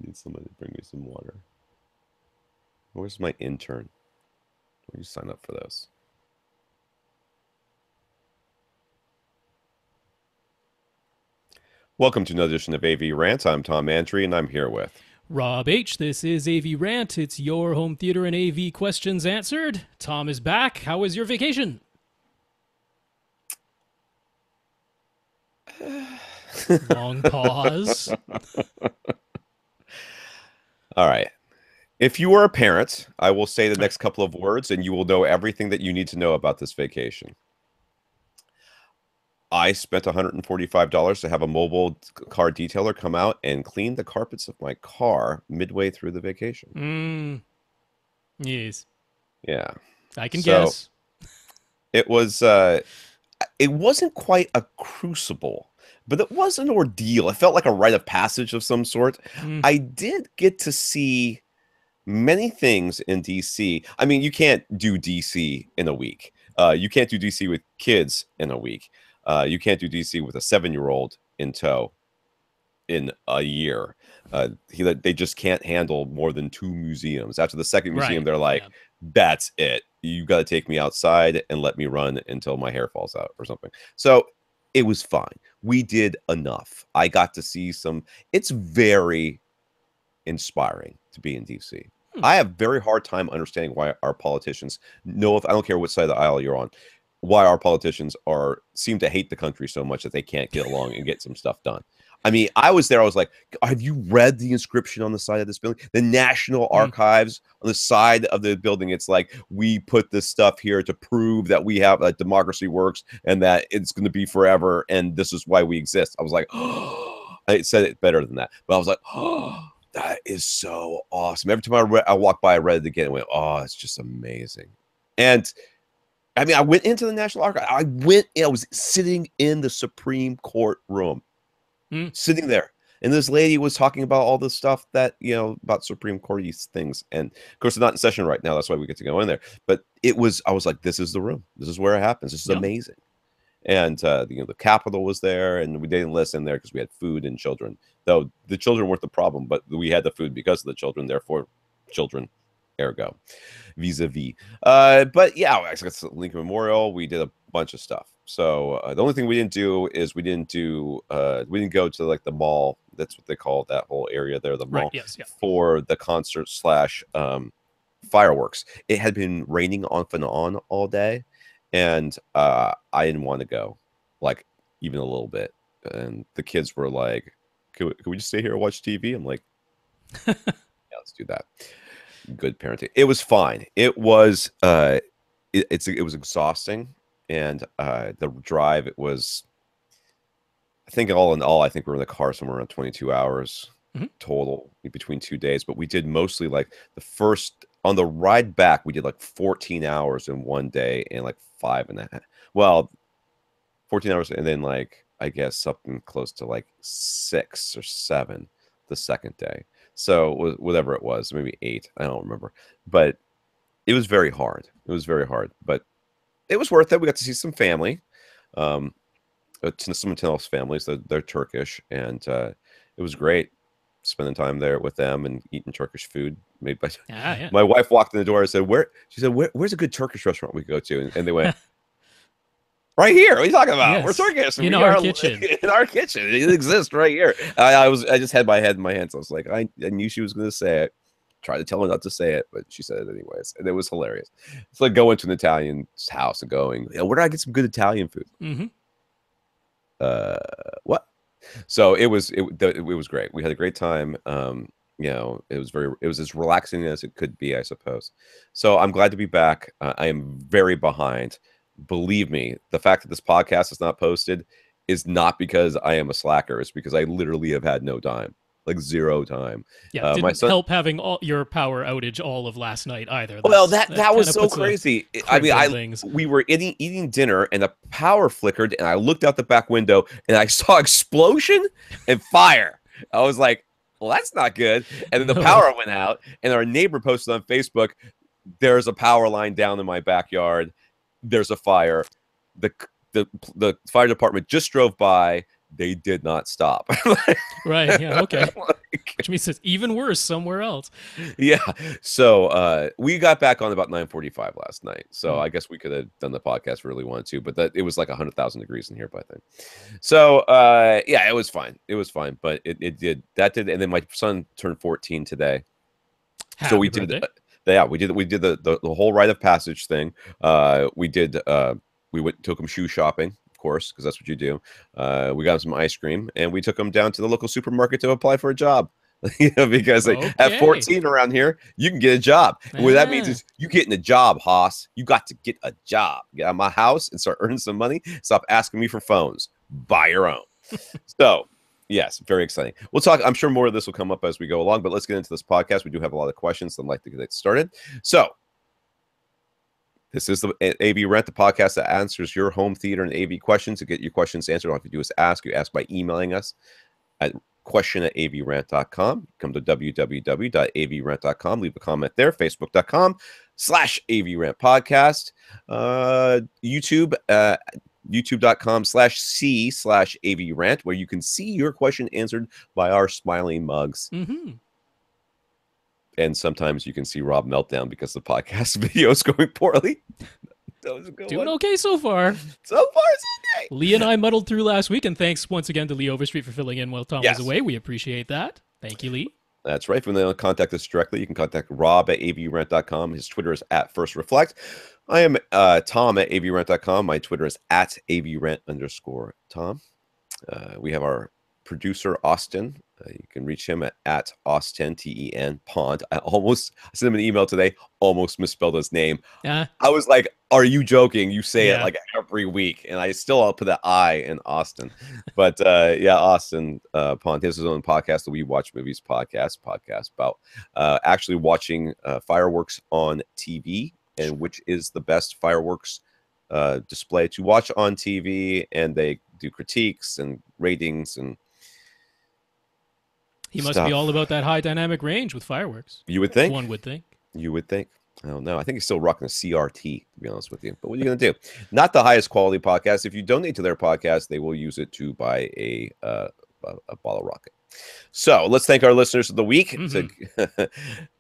Need somebody to bring me some water. Where's my intern? Will you sign up for those? Welcome to another edition of AV Rant. I'm Tom Andry, and I'm here with Rob H. This is AV Rant. It's your home theater and AV questions answered. Tom is back. How was your vacation? Long pause. All right. If you are a parent, I will say the next couple of words, and you will know everything that you need to know about this vacation. I spent $145 to have a mobile car detailer come out and clean the carpets of my car midway through the vacation. Yes. Yeah. I can guess. It was it wasn't quite a crucible, but it was an ordeal. It felt like a rite of passage of some sort. I did get to see many things in DC. I mean, you can't do DC in a week. You can't do DC with kids in a week. You can't do DC with a 7-year-old in tow in a year. They just can't handle more than 2 museums. After the second museum, they're like, that's it. You got to take me outside and let me run until my hair falls out or something. So it was fine. We did enough. I got to see some. It's very inspiring to be in DC. I have very hard time understanding why our politicians know, if I don't care what side of the aisle you're on, why our politicians seem to hate the country so much that they can't get along and get some stuff done. I mean, I was there. I was like, have you read the inscription on the side of this building? The National Archives on the side of the building. It's like, we put this stuff here to prove that we have that democracy works and that it's going to be forever. And this is why we exist. I was like, oh, I said it better than that, but I was like, oh, that is so awesome. Every time I walked by, I read it again and went, oh, it's just amazing. And I mean, I went into the National Archive. I was sitting in the Supreme Court room, sitting there. And this lady was talking about all the stuff that, about Supreme Court things. And of course, it's not in session right now. That's why we get to go in there. But I was like, this is the room. This is where it happens. This is amazing. And, the Capitol was there, and we didn't listen there because we had food and children. Though the children weren't the problem, but we had the food because of the children. Therefore, children, ergo, vis-a-vis. But yeah, I got the Lincoln Memorial. We did a bunch of stuff. So the only thing we didn't do is we didn't go to like the mall. That's what they call that whole area there, the mall, for the concert / fireworks. It had been raining off and on all day. And I didn't want to go, like, even a little bit. And the kids were like, can we just stay here and watch TV? I'm like, yeah, let's do that. Good parenting. It was fine. It was it was exhausting. And the drive, it was, I think all in all, I think we were in the car somewhere around 22 hours total between 2 days. But we did mostly like on the ride back, we did like 14 hours in one day and like 5.5. Well, 14 hours. And then like, I guess something close to like 6 or 7 the second day. So whatever it was, maybe 8. I don't remember. But it was very hard. It was very hard. But it was worth it. We got to see some family. Some Tenel's families. They're Turkish. And it was great spending time there with them and eating Turkish food made by my wife walked in the door and said, where's a good Turkish restaurant we could go to? And they went, right here. What are you talking about? Yes. We're Turkish. In our kitchen. In our kitchen. It exists right here. I just had my head in my hands. I was like, I knew she was going to say it. Tried to tell her not to say it, but she said it anyways. And it was hilarious. It's like going to an Italian house and going, where do I get some good Italian food? What? So it was great. We had a great time. It was as relaxing as it could be, I suppose. So I'm glad to be back. I am very behind. Believe me, the fact that this podcast is not posted is not because I am a slacker. It's because I literally have had no time, like zero time. Yeah, didn't help having your power outage all of last night either. Well, that was so crazy. I mean, we were eating dinner and the power flickered, and I looked out the back window and I saw explosion and fire. I was like, well, that's not good. And then the power went out, and our neighbor posted on Facebook, there's a power line down in my backyard. There's a fire. The fire department just drove by. they did not stop. Right. Yeah. Okay. Like, Which means it's even worse somewhere else. yeah. So we got back on about 9:45 last night. So Mm. I guess we could have done the podcast if we really wanted to, but it was like 100,000 degrees in here by then. So yeah, it was fine. It was fine, but it did and then my son turned 14 today. So Happy we did birthday. yeah, we did the whole rite of passage thing. We took him shoe shopping, of course, because that's what you do. We got him some ice cream, and we took him down to the local supermarket to apply for a job. Because like, at Okay. 14 around here, you can get a job. And what that means Ah. is you getting a job, Haas. You got to get a job. Get out of my house and start earning some money. Stop asking me for phones. Buy your own. So, yes, very exciting. We'll talk. I'm sure more of this will come up as we go along, but let's get into this podcast. We do have a lot of questions. I'd like to get started. So, this is the AV Rant, the podcast that answers your home theater and AV questions. To get your questions answered, all you have to do is ask. You ask by emailing us at question@avrant.com. Come to www.avrant.com. Leave a comment there. Facebook.com/AVRant podcast. YouTube. YouTube.com/C/AVRant, where you can see your question answered by our smiling mugs. Mm-hmm. And sometimes you can see Rob meltdown because the podcast video is going poorly. That was a good Doing one. okay so far. So far, so great. Lee and I muddled through last week, and thanks once again to Lee Overstreet for filling in while Tom Yes. was away. We appreciate that. Thank you, Lee. That's right. If you want to contact us directly, you can contact Rob at avrant.com. His Twitter is @FirstReflect. I am Tom at avrant.com. My Twitter is @avrant_Tom. We have our producer, Austin. You can reach him at Austin, TEN, Pond. I sent him an email today, almost misspelled his name. I was like, are you joking? You say it like every week. And I'll put an I in Austin. But yeah, Austin Pond has his own podcast, the We Watch Movies podcast about actually watching fireworks on TV and which is the best fireworks display to watch on TV. And they do critiques and ratings and he must stuff. be all about that high dynamic range with fireworks. You would think. One would think. You would think. I don't know. I think he's still rocking a CRT, to be honest with you. But what are you going to do? Not the highest quality podcast. If you donate to their podcast, they will use it to buy a bottle rocket. So let's thank our listeners of the week. Mm-hmm.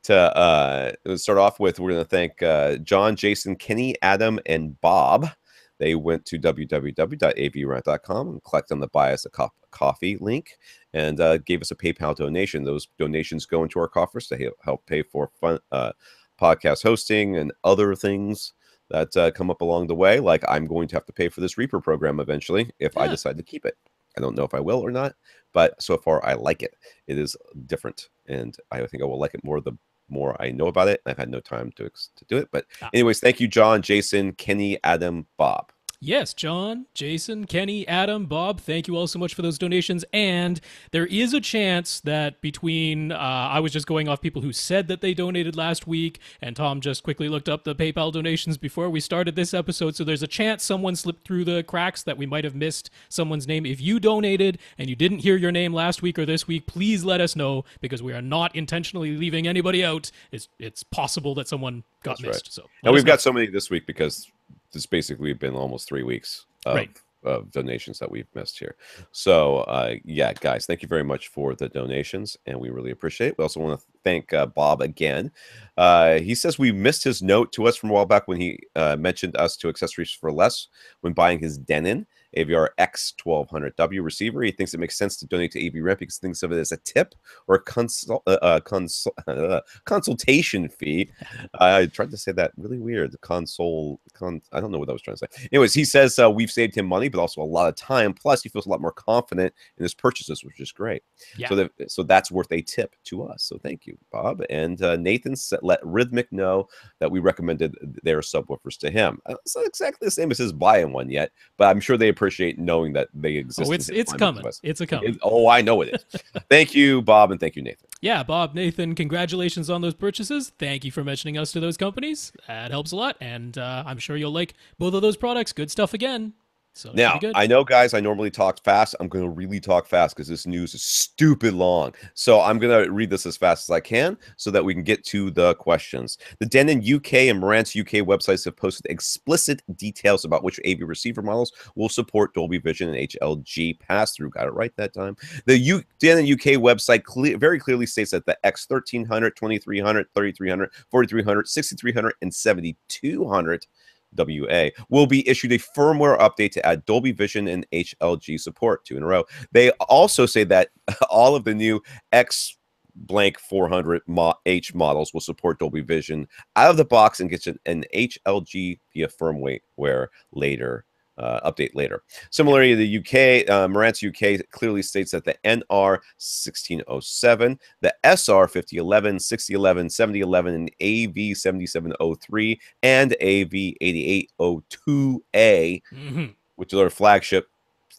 To start off with, we're going to thank John, Jason, Kenny, Adam, and Bob. They went to www.avrant.com and clicked on the Buy Us a Coffee link and gave us a PayPal donation. Those donations go into our coffers to help pay for fun podcast hosting and other things that come up along the way. Like I'm going to have to pay for this Reaper program eventually if I decide to keep it. I don't know if I will or not, but so far I like it. It is different, and I think I will like it more the more I know about it. I've had no time to do it. But anyways, thank you, John, Jason, Kenny, Adam, Bob. Yes, John, Jason, Kenny, Adam, Bob, thank you all so much for those donations. And there is a chance that between, I was just going off people who said that they donated last week, and Tom just quickly looked up the PayPal donations before we started this episode. So there's a chance someone slipped through the cracks that we might have missed someone's name. If you donated and you didn't hear your name last week or this week, please let us know, because we are not intentionally leaving anybody out. It's possible that someone got missed. Right. So and we've got so many this week because it's basically been almost 3 weeks of donations that we've missed here. So yeah, guys, thank you very much for the donations, and we really appreciate it. We also want to thank Bob again. He says we missed his note to us from a while back when he mentioned us to Accessories for Less when buying his Denon AVR X1200W receiver. He thinks it makes sense to donate to AVRant because he thinks of it as a tip or a consultation fee. I tried to say that really weird. I don't know what I was trying to say. Anyways, he says we've saved him money, but also a lot of time. Plus, he feels a lot more confident in his purchases, which is great. Yeah. So that's worth a tip to us. So thank you, Bob. And Nathan let Rhythmic know that we recommended their subwoofers to him. It's not exactly the same as his buying one yet, but I'm sure they appreciate knowing that they exist. Oh, it's coming. It's a coming. I know it is. Thank you, Bob, and thank you, Nathan. Yeah, Bob, Nathan, congratulations on those purchases. Thank you for mentioning us to those companies. That helps a lot, and I'm sure you'll like both of those products. Good stuff again. So that should be Now, good. I know, guys, I normally talk fast. I'm going to really talk fast because this news is stupid long. So I'm going to read this as fast as I can so that we can get to the questions. The Denon UK and Marantz UK websites have posted explicit details about which AV receiver models will support Dolby Vision and HLG pass-through. Got it right that time. The Denon UK website very clearly states that the X1300, 2300, 3300, 4300, 6300, and 7200 WA will be issued a firmware update to add Dolby Vision and HLG support, 2 in a row. They also say that all of the new X blank 400 H models will support Dolby Vision out of the box and get an HLG via firmware later. Update later. Similarly, the UK, Marantz UK clearly states that the NR 1607, the SR 5011, 6011, 7011, and AV 7703, and AV 8802A, which are their flagship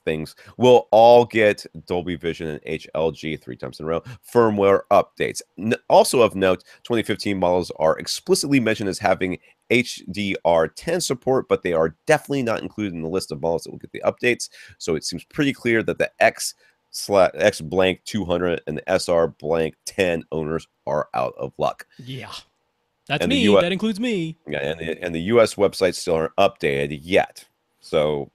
things, will all get Dolby Vision and HLG 3 times in a row firmware updates. Also of note, 2015 models are explicitly mentioned as having HDR10 support, but they are definitely not included in the list of models that will get the updates. So it seems pretty clear that the X blank 200 and the SR blank 10 owners are out of luck. Yeah. That's me. That includes me. Yeah, and the US websites still aren't updated yet. So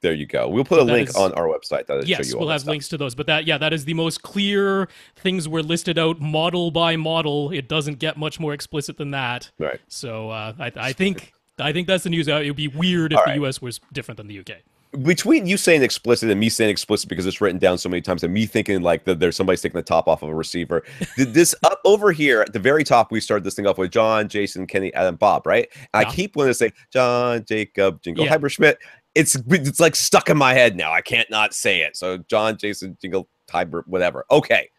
there you go. We'll put a link on our website that'll show you all we'll have links to those. But that is the most clear. Things were listed out model by model. It doesn't get much more explicit than that. Right. So I think that's the news. It would be weird if the US was different than the UK. Between you saying explicit and me saying explicit because it's written down so many times, and me thinking like that there's somebody's taking the top off of a receiver. This up over here at the very top, we started this thing off with John, Jason, Kenny, Adam, Bob, right? And I keep wanting to say John, Jacob, Jingle, Hyperschmidt. It's like stuck in my head now. I can't not say it. So John, Jason, Jingle, Hyper, whatever. Okay.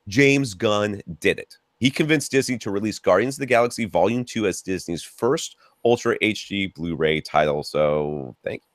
James Gunn did it. He convinced Disney to release Guardians of the Galaxy Volume 2 as Disney's first Ultra HD Blu-ray title. So thank you.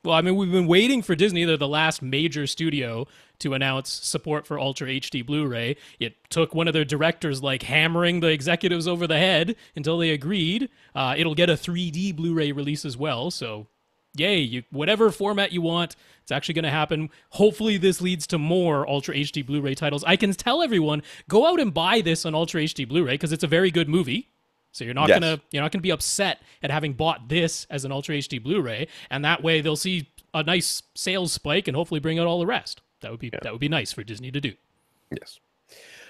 Well, I mean, we've been waiting for Disney. They're the last major studio to announce support for Ultra HD Blu-ray. It took one of their directors like hammering the executives over the head until they agreed. It'll get a 3D Blu-ray release as well. So, yay, whatever format you want, it's actually going to happen. Hopefully this leads to more Ultra HD Blu-ray titles. I can tell everyone, go out and buy this on Ultra HD Blu-ray because it's a very good movie. So you're not gonna be upset at having bought this as an Ultra HD Blu-ray, and that way they'll see a nice sales spike and hopefully bring out all the rest. That would be nice for Disney to do. Yes.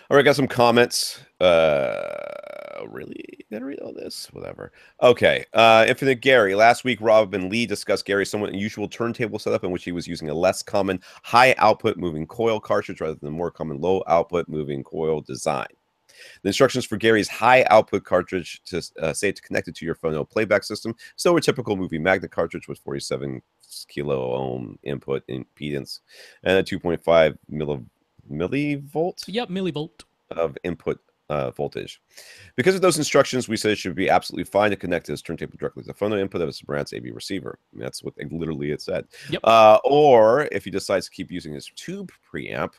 All right, got some comments. Really? Gotta read all this? Whatever. Okay. Infinite Gary. Last week, Rob and Lee discussed Gary's somewhat unusual turntable setup in which he was using a less common high output moving coil cartridge rather than the more common low output moving coil design. The instructions for Gary's high output cartridge to say to connect it to your phono playback system still a typical movie magnet cartridge with 47 kilo ohm input impedance and a 2.5 millivolt. Yep, millivolt of input voltage. Because of those instructions, we said it should be absolutely fine to connect this turntable directly to the phono input of a Marantz AV receiver. I mean, that's what literally it said. Yep. Or if he decides to keep using his tube preamp,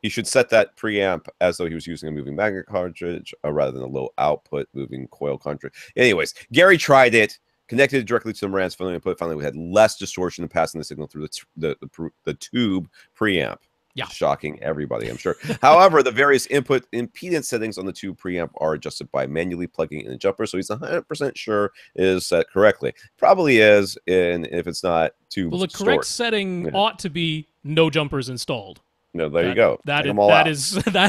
he should set that preamp as though he was using a moving magnet cartridge rather than a low output moving coil cartridge. Anyways, Gary tried it, connected it directly to the Marantz phono input. Finally, we had less distortion in passing the signal through the tube preamp. Yeah. Shocking everybody, I'm sure. However, the various input impedance settings on the tube preamp are adjusted by manually plugging in a jumper, so he's 100% sure it is set correctly. Probably is, and if it's not too well, the correct setting ought to be no jumpers installed. No, there you go. That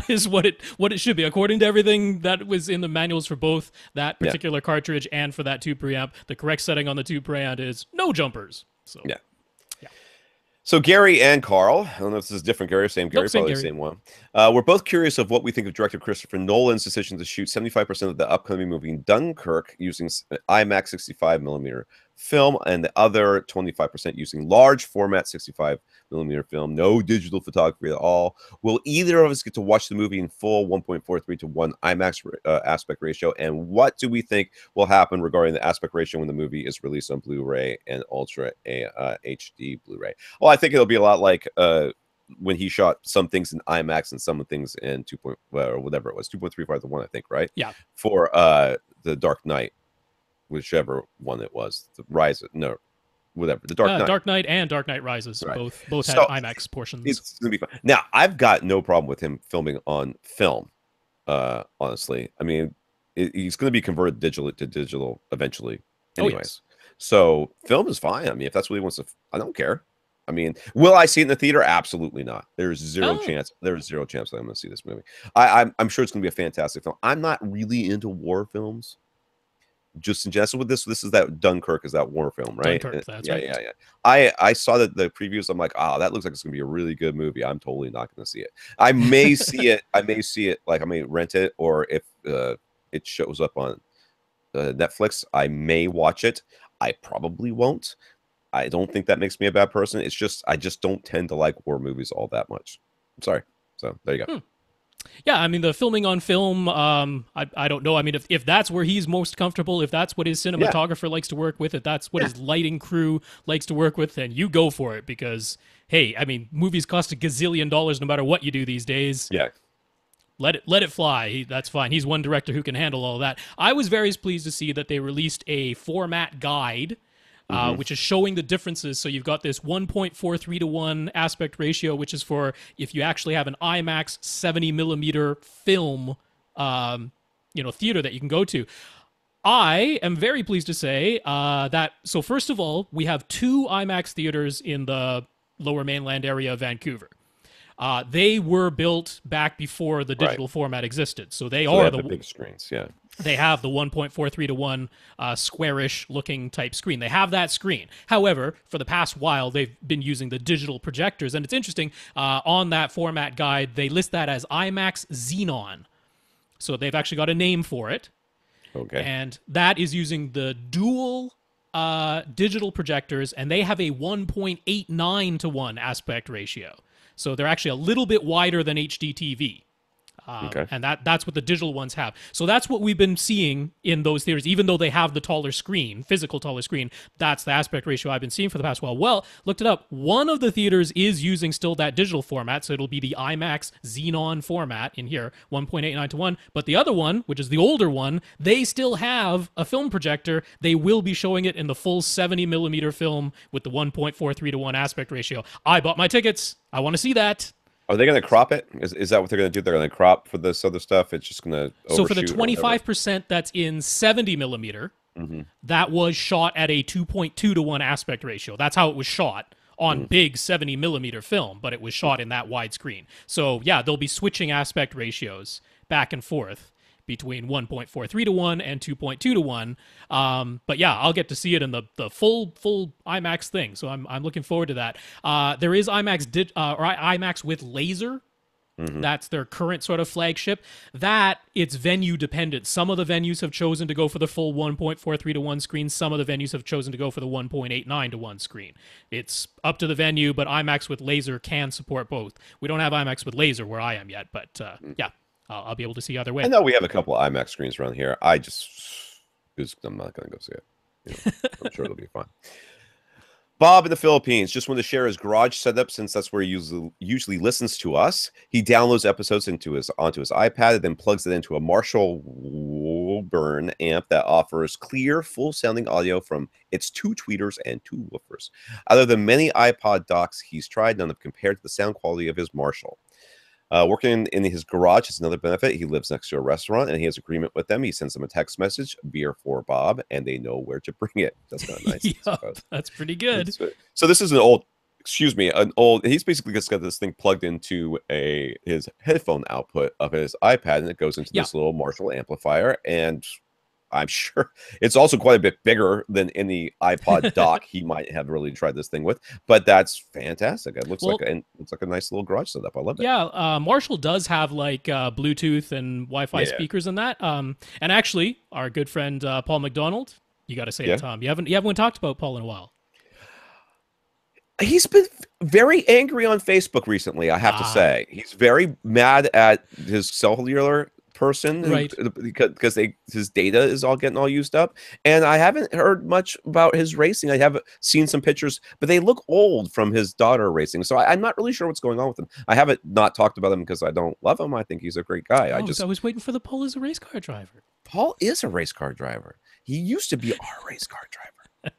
is what it should be according to everything that was in the manuals for both that particular cartridge and for that tube preamp. The correct setting on the tube preamp is no jumpers. So yeah. So Gary and Carl, I don't know if this is different Gary, same Gary, probably the same one. We're both curious of what we think of director Christopher Nolan's decision to shoot 75% of the upcoming movie Dunkirk using IMAX 65mm film and the other 25% using large format 65mm film, no digital photography at all. Will either of us get to watch the movie in full 1.43 to 1 IMAX aspect ratio? And what do we think will happen regarding the aspect ratio when the movie is released on Blu-ray and Ultra HD Blu-ray? Well, I think it'll be a lot like when he shot some things in IMAX and some things in 2. Or whatever it was, 2.35 to 1, I think, right? Yeah. For the Dark Knight, whichever one it was, the Rise. No, whatever, The Dark Knight. Dark Knight and Dark Knight Rises, Right. both had So IMAX portions. it's gonna be fun. Now, I've got no problem with him filming on film. Honestly, I mean, he's going to be converted to digital eventually, anyways. Oh, yes. So film is fine. I mean, if that's what he wants to, I don't care. I mean, will I see it in the theater? Absolutely not. There's zero chance. There's zero chance that I'm going to see this movie. I'm sure it's going to be a fantastic film. I'm not really into war films. Just in general, with this is that Dunkirk is that war film, right? Dunkirk, that's yeah, right. yeah. I saw the previews. I'm like, that looks like it's gonna be a really good movie. I'm totally not gonna see it. I may see it. I may see it. Like I may rent it, or if it shows up on Netflix, I may watch it. I probably won't. I don't think that makes me a bad person. It's just I just don't tend to like war movies all that much. I'm sorry. So there you go. Yeah, I mean, the filming on film, I don't know. I mean, if that's where he's most comfortable, if that's what his cinematographer likes to work with, if that's what his lighting crew likes to work with, then you go for it. Because, hey, I mean, movies cost $1 gazillion no matter what you do these days. Yeah. Let it fly. That's fine. He's one director who can handle all that. I was very pleased to see that they released a format guide, which is showing the differences. So you've got this 1.43 to 1 aspect ratio, which is for if you actually have an IMAX 70 millimeter film, theater that you can go to. I am very pleased to say that. So first of all, we have 2 IMAX theaters in the Lower Mainland area of Vancouver. They were built back before the digital format existed, so they are the big screens. Yeah. They have the 1.43 to 1 squarish looking type screen. They have that screen. However, for the past while, they've been using the digital projectors. And it's interesting, on that format guide, they list that as IMAX Xenon. So they've actually got a name for it. Okay. And that is using the dual digital projectors, and they have a 1.89 to 1 aspect ratio. So they're actually a little bit wider than HD TV. And that's what the digital ones have. So that's what we've been seeing in those theaters, even though they have the taller screen, physical taller screen. That's the aspect ratio I've been seeing for the past while. Well, looked it up. One of the theaters is using still that digital format, so it'll be the IMAX Xenon format in here, 1.89 to 1. But the other one, which is the older one, they still have a film projector. They will be showing it in the full 70 millimeter film with the 1.43 to 1 aspect ratio. I bought my tickets. I want to see that. Are they going to crop it? Is that what they're going to do? They're going to crop for this other stuff? It's just going to overshoot? So for the 25% that's in 70 millimeter, that was shot at a 2.2 to 1 aspect ratio. That's how it was shot on big 70 millimeter film, but it was shot in that widescreen. So yeah, they'll be switching aspect ratios back and forth between 1.43 to 1 and 2.2 to 1. But yeah, I'll get to see it in the full IMAX thing. So I'm looking forward to that. There is IMAX or IMAX with laser. That's their current sort of flagship. That it's venue dependent. Some of the venues have chosen to go for the full 1.43 to 1 screen. Some of the venues have chosen to go for the 1.89 to 1 screen. It's up to the venue, but IMAX with laser can support both. We don't have IMAX with laser where I am yet, but yeah. I'll be able to see either way. I know we have a couple of IMAX screens around here. I'm not going to go see it. I'm sure it'll be fine. Bob in the Philippines just wanted to share his garage setup since that's where he usually listens to us. He downloads episodes onto his iPad and then plugs it into a Marshall Woburn amp that offers clear, full-sounding audio from its 2 tweeters and 2 woofers. Other than many iPod docks he's tried, none have compared to the sound quality of his Marshall. Working in his garage is another benefit. He lives next to a restaurant, and he has agreement with them. He sends them a text message, beer for Bob, and they know where to bring it. That's kind of nice. Yep, that's pretty good. So this is he's basically just got this thing plugged into his headphone output of his iPad, and it goes into this little Marshall amplifier, and I'm sure it's also quite a bit bigger than any iPod dock he might have really tried this thing with. But that's fantastic. It looks like a nice little garage setup. I love it. Yeah, Marshall does have like Bluetooth and Wi-Fi speakers in that. And actually, our good friend Paul McDonald, you got to say it, Tom. You haven't talked about Paul in a while. He's been very angry on Facebook recently, I have to say. He's very mad at his cellular person, right? Because his data is all getting all used up, and I haven't heard much about his racing. I have seen some pictures, but they look old from his daughter racing, so I'm not really sure what's going on with him. I haven't not talked about him because I don't love him. I think he's a great guy. I was waiting for the Paul is a race car driver. Paul is a race car driver. He used to be our race car driver.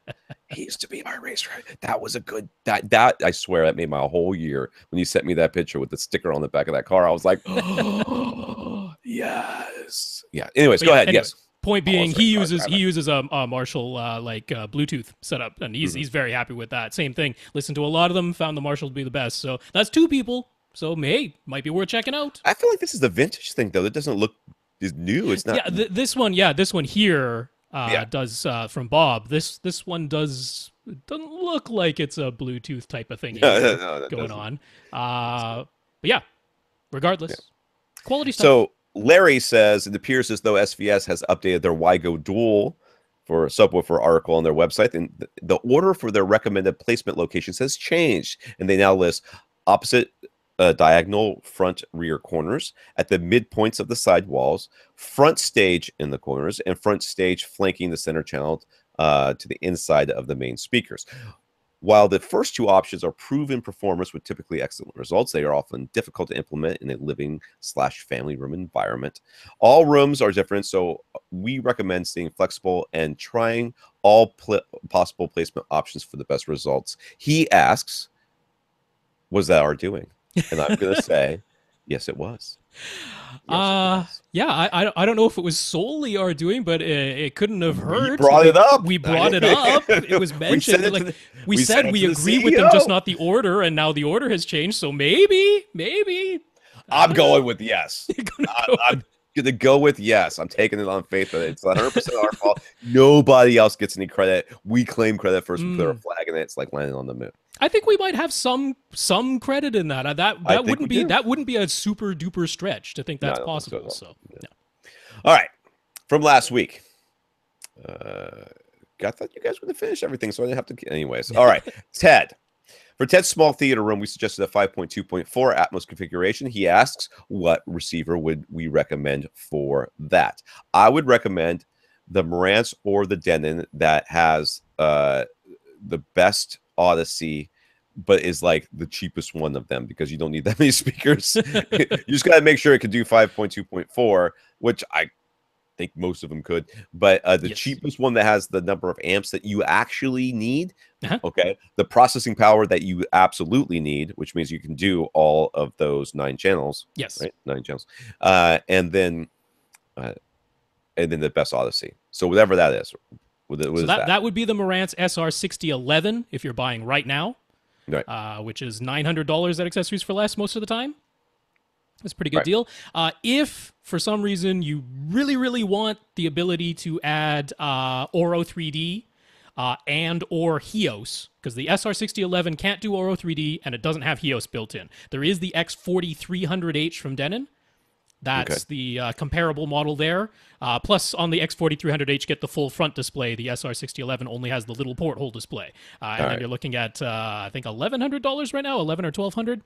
He used to be my racer. That was a good that I swear that made my whole year when you sent me that picture with the sticker on the back of that car. I was like, oh, yes. Yeah. Anyways, go ahead. Anyway, yes. point being, he uses a Marshall Bluetooth setup, and he's very happy with that. Same thing. Listened to a lot of them, found the Marshall to be the best. So that's 2 people. So hey, might be worth checking out. I feel like this is the vintage thing though. It doesn't look is new. It's not. Yeah, this one here does from Bob. This one doesn't look like it's a Bluetooth type of thing No, going on. But yeah, regardless, quality stuff. So Larry says it appears as though SVS has updated their WiGo Dual for subwoofer article on their website, and the order for their recommended placement locations has changed, and they now list opposite diagonal front rear corners at the midpoints of the side walls, front stage in the corners, and front stage flanking the center channel to the inside of the main speakers. While the first 2 options are proven performers with typically excellent results, they are often difficult to implement in a living/family room environment. All rooms are different, so we recommend staying flexible and trying all possible placement options for the best results. He asks, was that our doing? And I'm going to say, yes, it was. Yeah, I don't know if it was solely our doing, but it couldn't have hurt. We brought it up. We brought it up. It was mentioned. We said we agree with them, just not the order, and now the order has changed. So maybe. I'm going with yes. I'm going to go with yes. I'm taking it on faith that it's 100% our fault. Nobody else gets any credit. We claim credit first. We put our flag in it. It's like landing on the moon. I think we might have some credit in that. That wouldn't be a super duper stretch to think that's possible. So, yeah. All right, from last week. I thought you guys were going to finish everything, so I didn't have to. Anyways, all right, Ted. For Ted's small theater room, we suggested a 5.2.4 Atmos configuration. He asks, what receiver would we recommend for that? I would recommend the Marantz or the Denon that has the best Odyssey, but is like the cheapest one of them because you don't need that many speakers. You just got to make sure it can do 5.2.4, which I think most of them could. But the cheapest one that has the number of amps that you actually need, okay, the processing power that you absolutely need, which means you can do all of those 9 channels. Yes, right, 9 channels, and then the best Odyssey. So whatever that is. So that would be the Marantz SR6011 if you're buying right now, right. Which is $900 at Accessories for Less most of the time. That's a pretty good deal. If for some reason you really, really want the ability to add Oro 3D and or Hios, because the SR6011 can't do Oro 3D and it doesn't have Hios built in. There is the X4300H from Denon. That's the comparable model there. Plus, on the X4300H, get the full front display. The SR6011 only has the little porthole display. And then you're looking at, I think, $1,100 right now, $1,100 or $1,200.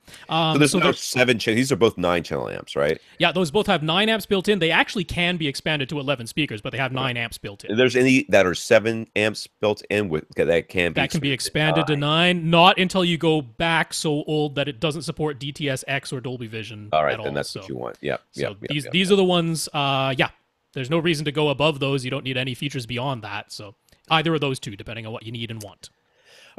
So there's no 7 channels. These are both 9 channel amps, right? Yeah, those both have 9 amps built in. They actually can be expanded to 11 speakers, but they have 9 amps built in. There's any that are 7 amps built in with that can be expanded to 9. Not until you go back so old that it doesn't support DTS-X or Dolby Vision. All right, then that's what you want. Yeah. These are the ones. There's no reason to go above those. You don't need any features beyond that. So either of those 2, depending on what you need and want.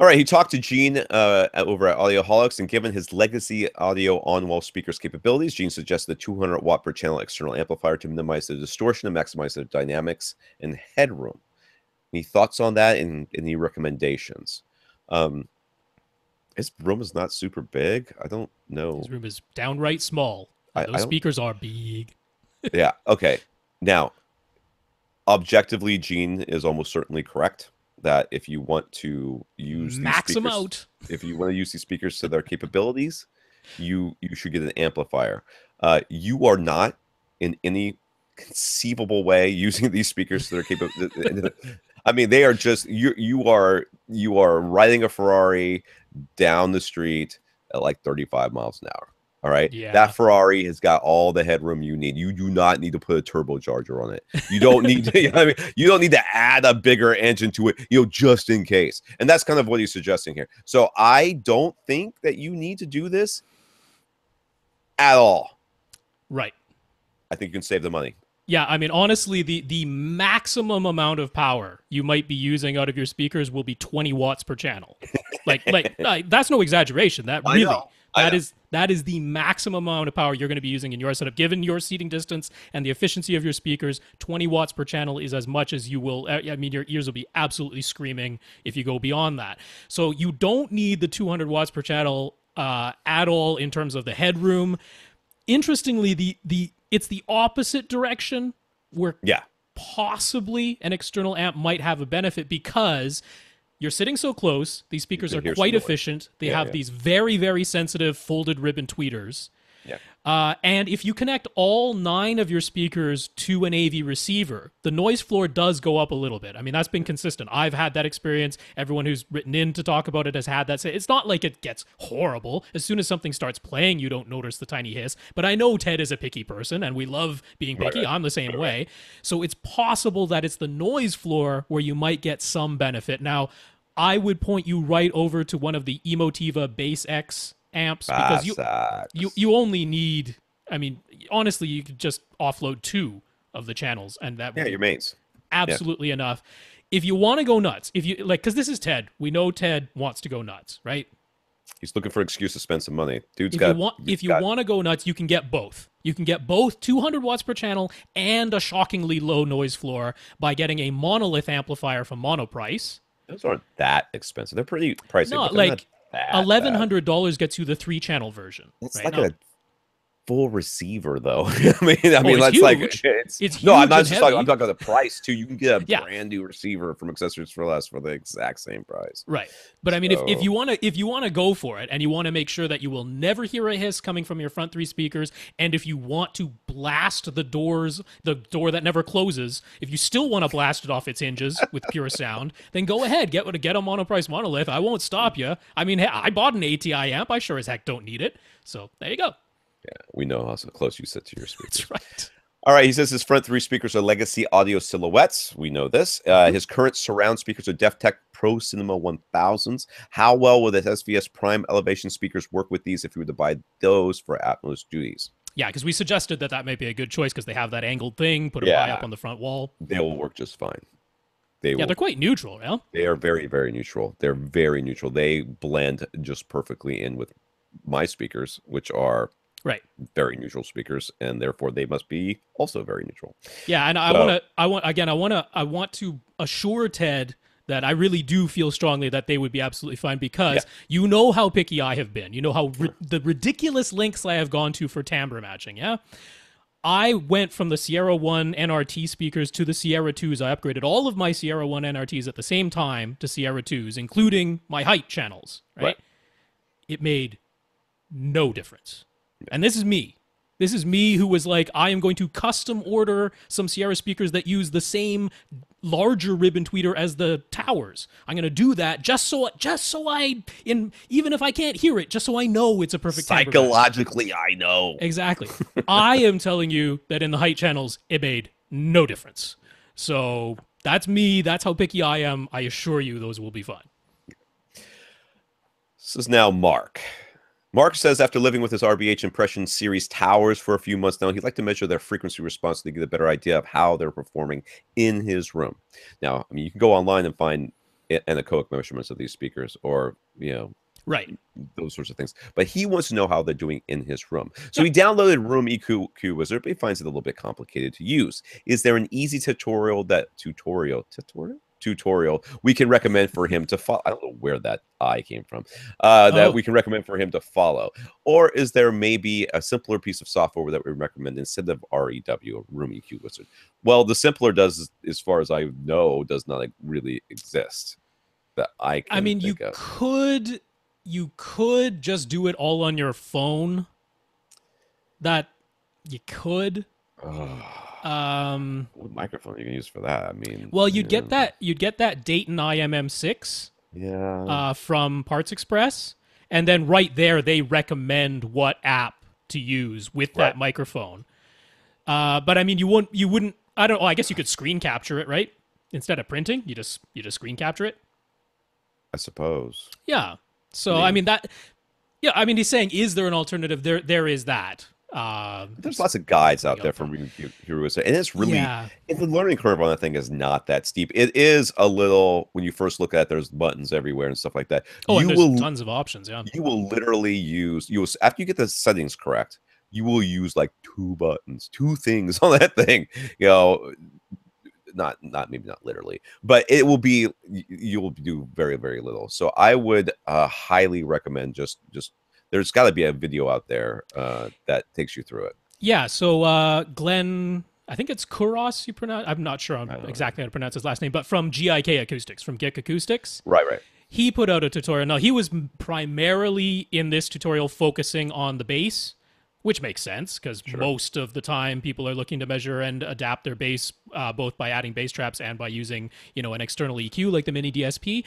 All right, he talked to Gene over at Audioholics, and given his legacy audio on-wall speakers capabilities, Gene suggested a 200 watt per channel external amplifier to minimize the distortion and maximize the dynamics and headroom. Any thoughts on that and any recommendations? His room is not super big. I don't know. His room is downright small. Those speakers are big. Yeah, okay. Now, objectively, Gene is almost certainly correct that if you want to use max them out, if you want to use these speakers to their capabilities, you should get an amplifier. You are not in any conceivable way using these speakers to their capabilities. I mean, they are just you are riding a Ferrari down the street at like 35 miles an hour. All right. Yeah. That Ferrari has got all the headroom you need. You do not need to put a turbocharger on it. You don't need to, you don't need to add a bigger engine to it, just in case. And that's kind of what he's suggesting here. So I don't think that you need to do this at all. Right. I think you can save the money. Yeah, I mean, honestly, the maximum amount of power you might be using out of your speakers will be 20 watts per channel. That's no exaggeration. That I really know. I know. that is the maximum amount of power you're going to be using in your setup. Given your seating distance and the efficiency of your speakers, 20 watts per channel is as much as you will. I mean, your ears will be absolutely screaming if you go beyond that. So you don't need the 200 watts per channel at all in terms of the headroom. Interestingly, the it's the opposite direction where Yeah. possibly an external amp might have a benefit because you're sitting so close. These speakers are hear quite some noise. efficient. They Yeah, have yeah. these very, very sensitive folded ribbon tweeters. Yeah. And if you connect all 9 of your speakers to an AV receiver, the noise floor does go up a little bit. I mean, that's been consistent. I've had that experience. Everyone who's written in to talk about it has had that. It's not like it gets horrible. As soon as something starts playing, you don't notice the tiny hiss. But I know Ted is a picky person, and we love being picky. Right. I'm the same way. So it's possible that it's the noise floor where you might get some benefit. Now, I would point you right over to one of the Emotiva Bass X amps because you only need, I mean, honestly, you could just offload 2 of the channels and that would Yeah, your mains. absolutely enough. If you want to go nuts, if you like, because this is Ted, we know Ted wants to go nuts, right? He's looking for an excuse to spend some money. Dude's If got. you want to go nuts, you can get both. You can get both 200 watts per channel and a shockingly low noise floor by getting a monolith amplifier from Monoprice. Those aren't that expensive. They're pretty pricey. No, but they're like not that $1,100 gets you the 3-channel version. It's right? like Now, a full receiver, though. I mean, it's that's huge. like It's no. I'm huge not and just talking. heavy. I'm talking about the price too. You can get a Yeah. brand new receiver from Accessories for Less for the exact same price. Right. But I mean, So- if you want to go for it and you want to make sure that you will never hear a hiss coming from your front 3 speakers, and if you want to blast the door that never closes, if you still want to blast it off its hinges with pure sound, then go ahead, get a Monoprice monolith. I won't stop you. I mean, hey, I bought an ATI amp. I sure as heck don't need it. So there you go. Yeah, we know how close you sit to your speakers. That's right. All right, he says his front 3 speakers are legacy audio silhouettes. We know this. His current surround speakers are DefTech Pro Cinema 1000s. How well will the SVS Prime elevation speakers work with these if you were to buy those for Atmos duties? Yeah, because we suggested that might be a good choice because they have that angled thing. Put them high up on the front wall. They will work just fine. They're quite neutral, yeah? They are very, very neutral. They're very neutral. They blend just perfectly in with my speakers, which are right, very neutral speakers, and therefore they must be also very neutral. Yeah, and I want to assure Ted that I really do feel strongly that they would be absolutely fine because you know how picky I have been. You know how the ridiculous lengths I have gone to for timbre matching, yeah? I went from the Sierra 1 NRT speakers to the Sierra 2s. I upgraded all of my Sierra 1 NRTs at the same time to Sierra 2s, including my height channels, right? It made no difference. And this is me. This is me who was like, I am going to custom order some Sierra speakers that use the same larger ribbon tweeter as the towers. I'm going to do that just so I, even if I can't hear it, just so I know it's a perfect timbre match. Psychologically, I know. Exactly. I am telling you that in the height channels, it made no difference. So that's me. That's how picky I am. I assure you those will be fine. This is now Mark. Mark says after living with his RBH Impression series towers for a few months now, he'd like to measure their frequency response to get a better idea of how they're performing in his room. Now, I mean, you can go online and find anechoic measurements of these speakers or, right, those sorts of things. But he wants to know how they're doing in his room. So he downloaded Room EQ Wizard, but he finds it a little bit complicated to use. Is there an easy tutorial we can recommend for him to follow? I don't know where that I came from. That we can recommend for him to follow. Or is there maybe a simpler piece of software that we recommend instead of REW, Room EQ Wizard? Well, the simpler does, as far as I know, does not really exist. That I can think of. You could just do it all on your phone. That you could. What microphone are you gonna use for that? I mean, well, you'd get that Dayton IMM6 from Parts Express, and then right there they recommend what app to use with that microphone. But I mean, you wouldn't. I don't know. I guess you could screen capture it, right? Instead of printing, you just screen capture it. I suppose. Yeah. So I mean that. Yeah, I mean he's saying, is there an alternative? There is that. There's lots of guides out there Up from top. Heroes, and it's really Yeah. the learning curve on that thing is not that steep. It is a little when you first look at it, there's buttons everywhere and stuff like that. Oh, and there's tons of options. Yeah. You will literally use after you get the settings correct, you will use like two buttons, two things on that thing. You know, not literally, but it will be you will do very very little. So I would highly recommend just there's got to be a video out there that takes you through it. Yeah. So Glenn, I think it's Kuros. You pronounce. I'm not sure exactly how to pronounce his last name, but from GIK Acoustics, from Gik Acoustics. Right. He put out a tutorial. Now, he was primarily in this tutorial focusing on the bass, which makes sense because most of the time people are looking to measure and adapt their bass both by adding bass traps and by using, an external EQ like the Mini DSP.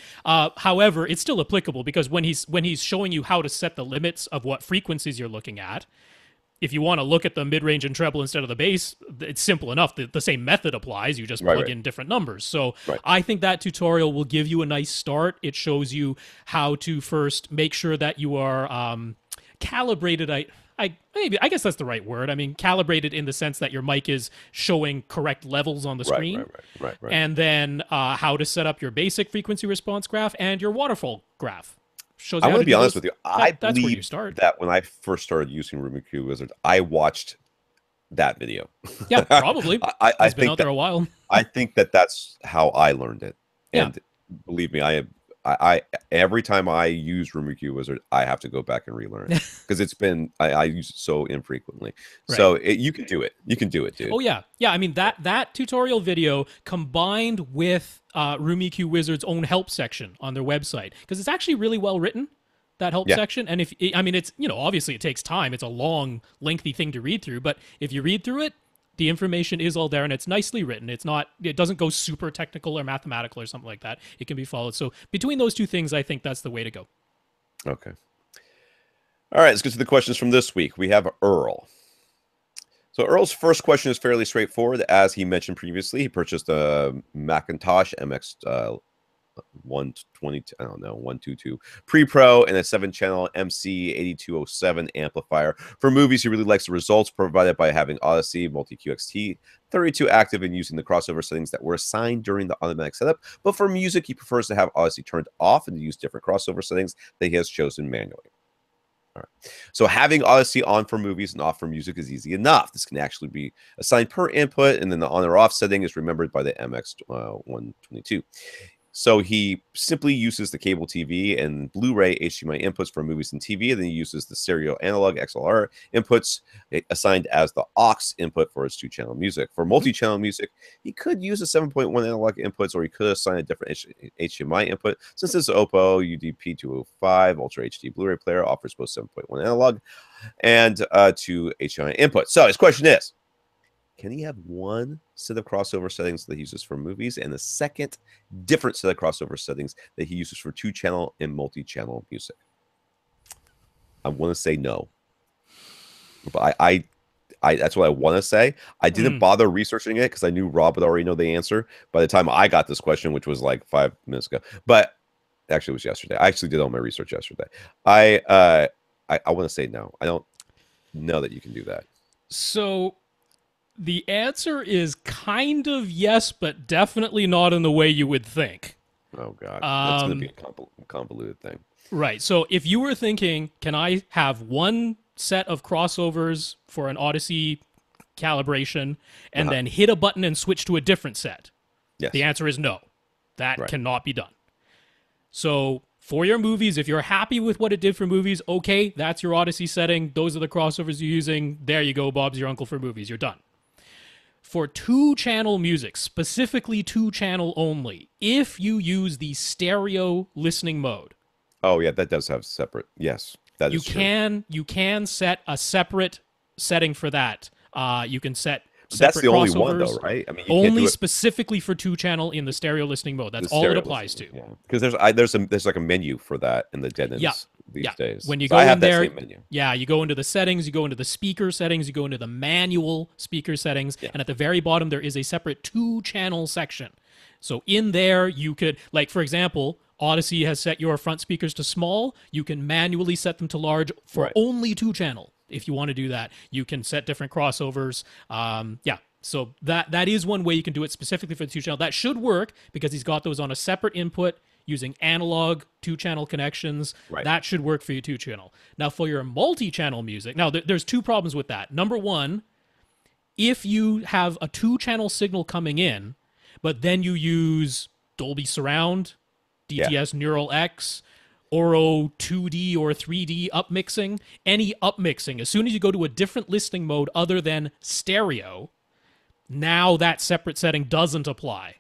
However, it's still applicable because when he's showing you how to set the limits of what frequencies you're looking at, if you want to look at the mid-range and treble instead of the bass, it's simple enough. The same method applies. You just plug in different numbers. So I think that tutorial will give you a nice start. It shows you how to first make sure that you are calibrated. I guess that's the right word. I mean, calibrated in the sense that your mic is showing correct levels on the screen. Right. And then how to set up your basic frequency response graph and your waterfall graph. I want to be honest with you. I that's where you believe start. that when I first started using RubyQ Wizard, I watched that video. Yeah, probably. It's been out there a while. I think that's how I learned it. And believe me, I every time I use RubyQ Wizard, I have to go back and relearn it because I use it so infrequently. So you can do it. You can do it, dude. Oh yeah. I mean that tutorial video combined with RubyQ Wizard's own help section on their website because it's actually really well written. That help section, and it's obviously it takes time. It's a long, lengthy thing to read through, but if you read through it, the information is all there and it's nicely written. It doesn't go super technical or mathematical or something like that. It can be followed. So between those two things, I think that's the way to go. Okay. All right, let's get to the questions from this week. We have Earl. So Earl's first question is fairly straightforward. As he mentioned previously, he purchased a Macintosh MX 122 Pre-Pro and a 7-channel MC8207 amplifier. For movies, he really likes the results provided by having Odyssey Multi-QXT 32 active and using the crossover settings that were assigned during the automatic setup. But for music, he prefers to have Odyssey turned off and to use different crossover settings that he has chosen manually. All right. So having Odyssey on for movies and off for music is easy enough. This can actually be assigned per input, and then the on or off setting is remembered by the MX 122. So he simply uses the cable TV and Blu-ray HDMI inputs for movies and TV, and then he uses the stereo analog XLR inputs assigned as the aux input for his 2-channel music. For multi-channel music, he could use a 7.1 analog inputs, or he could assign a different HDMI input. Since this Oppo UDP205 Ultra HD Blu-ray player offers both 7.1 analog and 2 HDMI inputs. So his question is, can he have one set of crossover settings that he uses for movies and a second different set of crossover settings that he uses for 2-channel and multi-channel music? I want to say no. But I that's what I want to say. I didn't bother researching it because I knew Rob would already know the answer by the time I got this question, which was like 5 minutes ago. But actually, it was yesterday. I actually did all my research yesterday. I want to say no. I don't know that you can do that. So the answer is kind of yes, but definitely not in the way you would think. Oh, God. That's going to be a convoluted thing. Right. So if you were thinking, can I have one set of crossovers for an Odyssey calibration and then hit a button and switch to a different set? Yes. The answer is no. That cannot be done. So for your movies, if you're happy with what it did for movies, okay, that's your Odyssey setting. Those are the crossovers you're using. There you go. Bob's your uncle for movies. You're done. For 2-channel music, specifically 2-channel only, if you use the stereo listening mode. Oh, yeah, that does have separate. Yes, that is true. You can set a separate setting for that. You can set separate that's the only crossovers, one, though, right? I mean, you only can't do it specifically for 2-channel in the stereo listening mode. That's all it applies to. Because there's like a menu for that in the Denons these days. When you so go I have in that there, same menu. you go into the settings, you go into the speaker settings, you go into the manual speaker settings, and at the very bottom there is a separate 2-channel section. So in there you could, like for example, Odyssey has set your front speakers to small. You can manually set them to large for only 2-channel. if you want to do that. You can set different crossovers. Yeah. So that is one way you can do it specifically for the 2-channel. That should work because he's got those on a separate input using analog 2-channel connections. Right. That should work for your 2-channel. Now, for your multi-channel music, now there's 2 problems with that. Number one, if you have a 2-channel signal coming in, but then you use Dolby Surround, DTS Neural X, Oro 2D or 3D upmixing, any upmixing, as soon as you go to a different listening mode other than stereo, now that separate setting doesn't apply.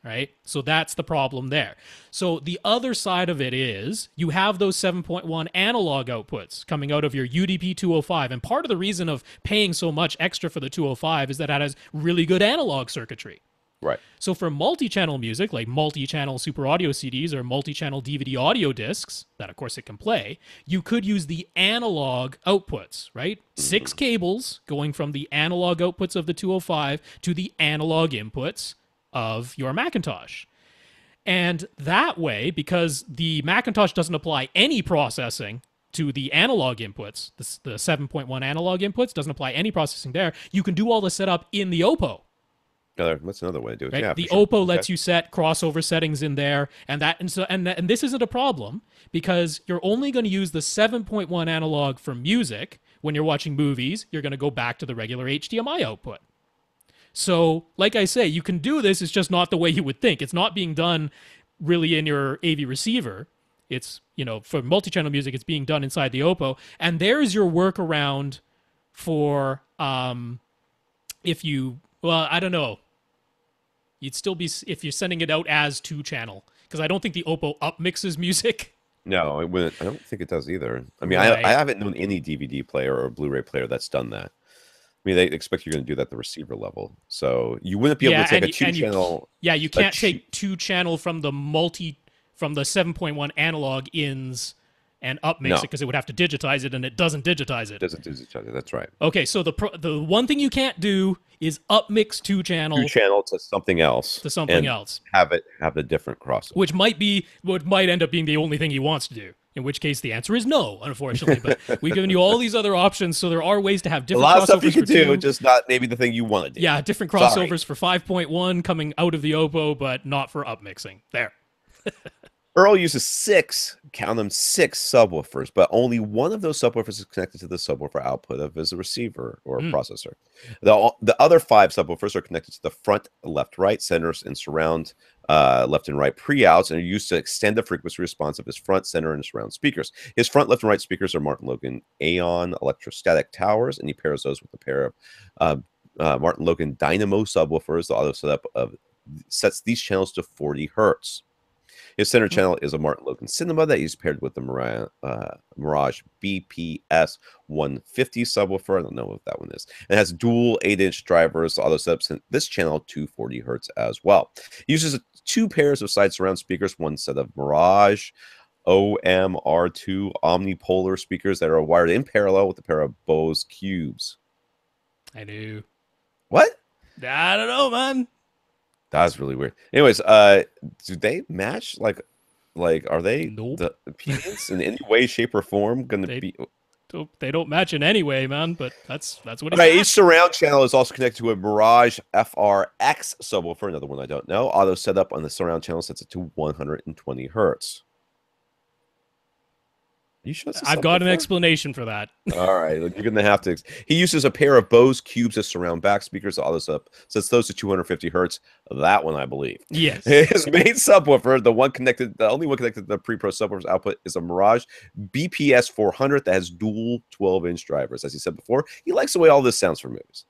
Right? So that's the problem there. So the other side of it is you have those 7.1 analog outputs coming out of your UDP 205. And part of the reason of paying so much extra for the 205 is that it has really good analog circuitry. Right. So for multi-channel music, like multi-channel super audio CDs or multi-channel DVD audio discs, that of course it can play, you could use the analog outputs, right? 6 cables going from the analog outputs of the 205 to the analog inputs of your Macintosh. And that way, because the Macintosh doesn't apply any processing to the analog inputs, the 7.1 analog inputs doesn't apply any processing there, you can do all the setup in the Oppo. That's another way to do it. Right? Yeah, the sure. Oppo lets you set crossover settings in there, and this isn't a problem because you're only going to use the 7.1 analog for music. When you're watching movies, you're going to go back to the regular HDMI output. So, like I say, you can do this. It's just not the way you would think. It's not being done really in your AV receiver. It's, for multi-channel music, it's being done inside the Oppo. And there's your workaround for I don't know. You'd still be, if you're sending it out as 2-channel, because I don't think the Oppo upmixes music. No, I don't think it does either. I mean, Right. I haven't known any DVD player or Blu-ray player that's done that. I mean, they expect you're going to do that at the receiver level. So you wouldn't be able to take a 2-channel. You can't take 2-channel from the 7.1 analog ins and upmix it because it would have to digitize it, and it doesn't digitize it. It doesn't digitize it. That's right. Okay, so the one thing you can't do is upmix 2-channel. 2-channel to something else. Have a different crossover. Which might end up being the only thing he wants to do. In which case, the answer is no, unfortunately. But we've given you all these other options, so there are ways to have different crossovers. A lot of stuff you can do, just not maybe the thing you want to do. Yeah, different crossovers for 5.1 coming out of the Oppo, but not for upmixing. There. Earl uses 6 subwoofers, but only one of those subwoofers is connected to the subwoofer output of his receiver or processor. The other 5 subwoofers are connected to the front, left, right, center, and surround left and right pre-outs, and are used to extend the frequency response of his front, center, and surround speakers. His front, left, and right speakers are Martin Logan Aeon electrostatic towers, and he pairs those with a pair of Martin Logan Dynamo subwoofers. The auto setup sets these channels to 40 hertz. His center channel is a Martin Logan Cinema that he's paired with the Mirage BPS 150 subwoofer. I don't know what that one is. It has dual 8-inch drivers. Auto setups this channel to 40 hertz as well. He uses 2 pairs of side surround speakers, one set of Mirage OMR2 omnipolar speakers that are wired in parallel with a pair of Bose Cubes. I do. What? I don't know, man. That's really weird. Anyways, do they match? Like, are they the opinions in any way, shape, or form going to be? They don't match in any way, man. But that's what. Right. Each surround channel is also connected to a Mirage FRX subwoofer. Another one I don't know. Auto setup on the surround channel sets it to 120 hertz. You sure I've got an explanation for that. All right, you're going to have to. He uses a pair of Bose Cubes as surround back speakers. All this up sets those to 250 hertz. That one, I believe. Yes. His main subwoofer, the only one connected to the pre-pro subwoofer's output, is a Mirage BPS 400 that has dual 12-inch drivers. As he said before, he likes the way all this sounds for movies.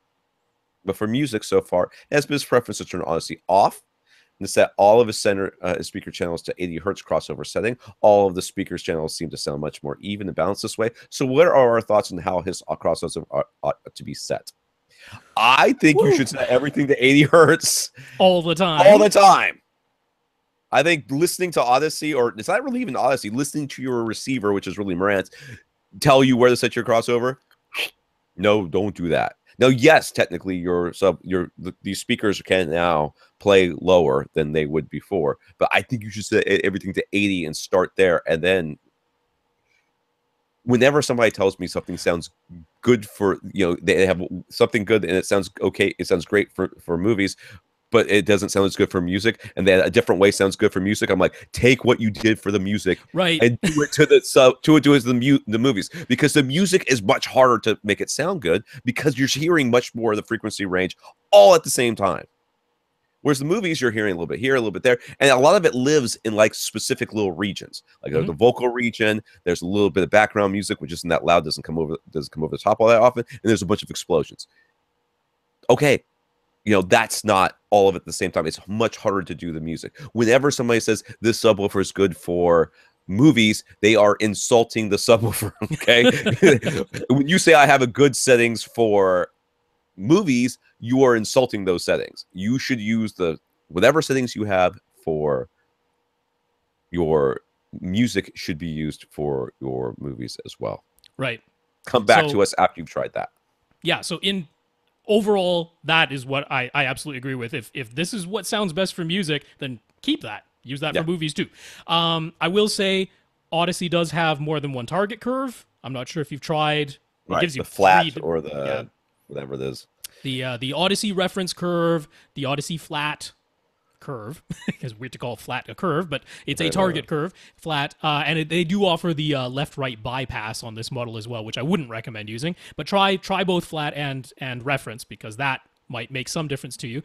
But for music so far, it has been his preference to turn Odyssey off and set all of his center speaker channels to 80 hertz crossover setting. All of the speakers channels seem to sound much more even and balanced this way. So what are our thoughts on how his crossovers ought to be set? I think you should set everything to 80 hertz. All the time. All the time. I think listening to Odyssey, or it's not really even Odyssey, listening to your receiver, which is really Marantz, tell you where to set your crossover. No, don't do that. Now, yes, technically, these speakers can now play lower than they would before, but I think you should set everything to 80 and start there, and then whenever somebody tells me something sounds good for, they have something good and it sounds okay, it sounds great for movies, but it doesn't sound as good for music, and then a different way sounds good for music, I'm like, take what you did for the music, Right. and do it to the movies, because the music is much harder to make it sound good because you're hearing much more of the frequency range all at the same time. Whereas the movies, you're hearing a little bit here, a little bit there, and a lot of it lives in like specific little regions. Like the vocal region, there's a little bit of background music, which isn't that loud, doesn't come over the top all that often, and there's a bunch of explosions. Okay, that's not all of it at the same time. It's much harder to do the music. Whenever somebody says this subwoofer is good for movies, they are insulting the subwoofer. Okay, when you say I have a good settings for movies, you are insulting those settings. You should use whatever settings you have for your music should be used for your movies as well. Right. Come back to us after you've tried that. Yeah. So in overall, that is what I absolutely agree with. If this is what sounds best for music, then keep that. Use that for movies too. I will say Odyssey does have more than one target curve. I'm not sure if you've tried. It gives you the flat or the whatever it is. The Odyssey reference curve, the Odyssey flat curve, because weird to call flat a curve, but it's a target curve, flat, and they do offer the left-right bypass on this model as well, which I wouldn't recommend using, but try both flat and reference, because that might make some difference to you.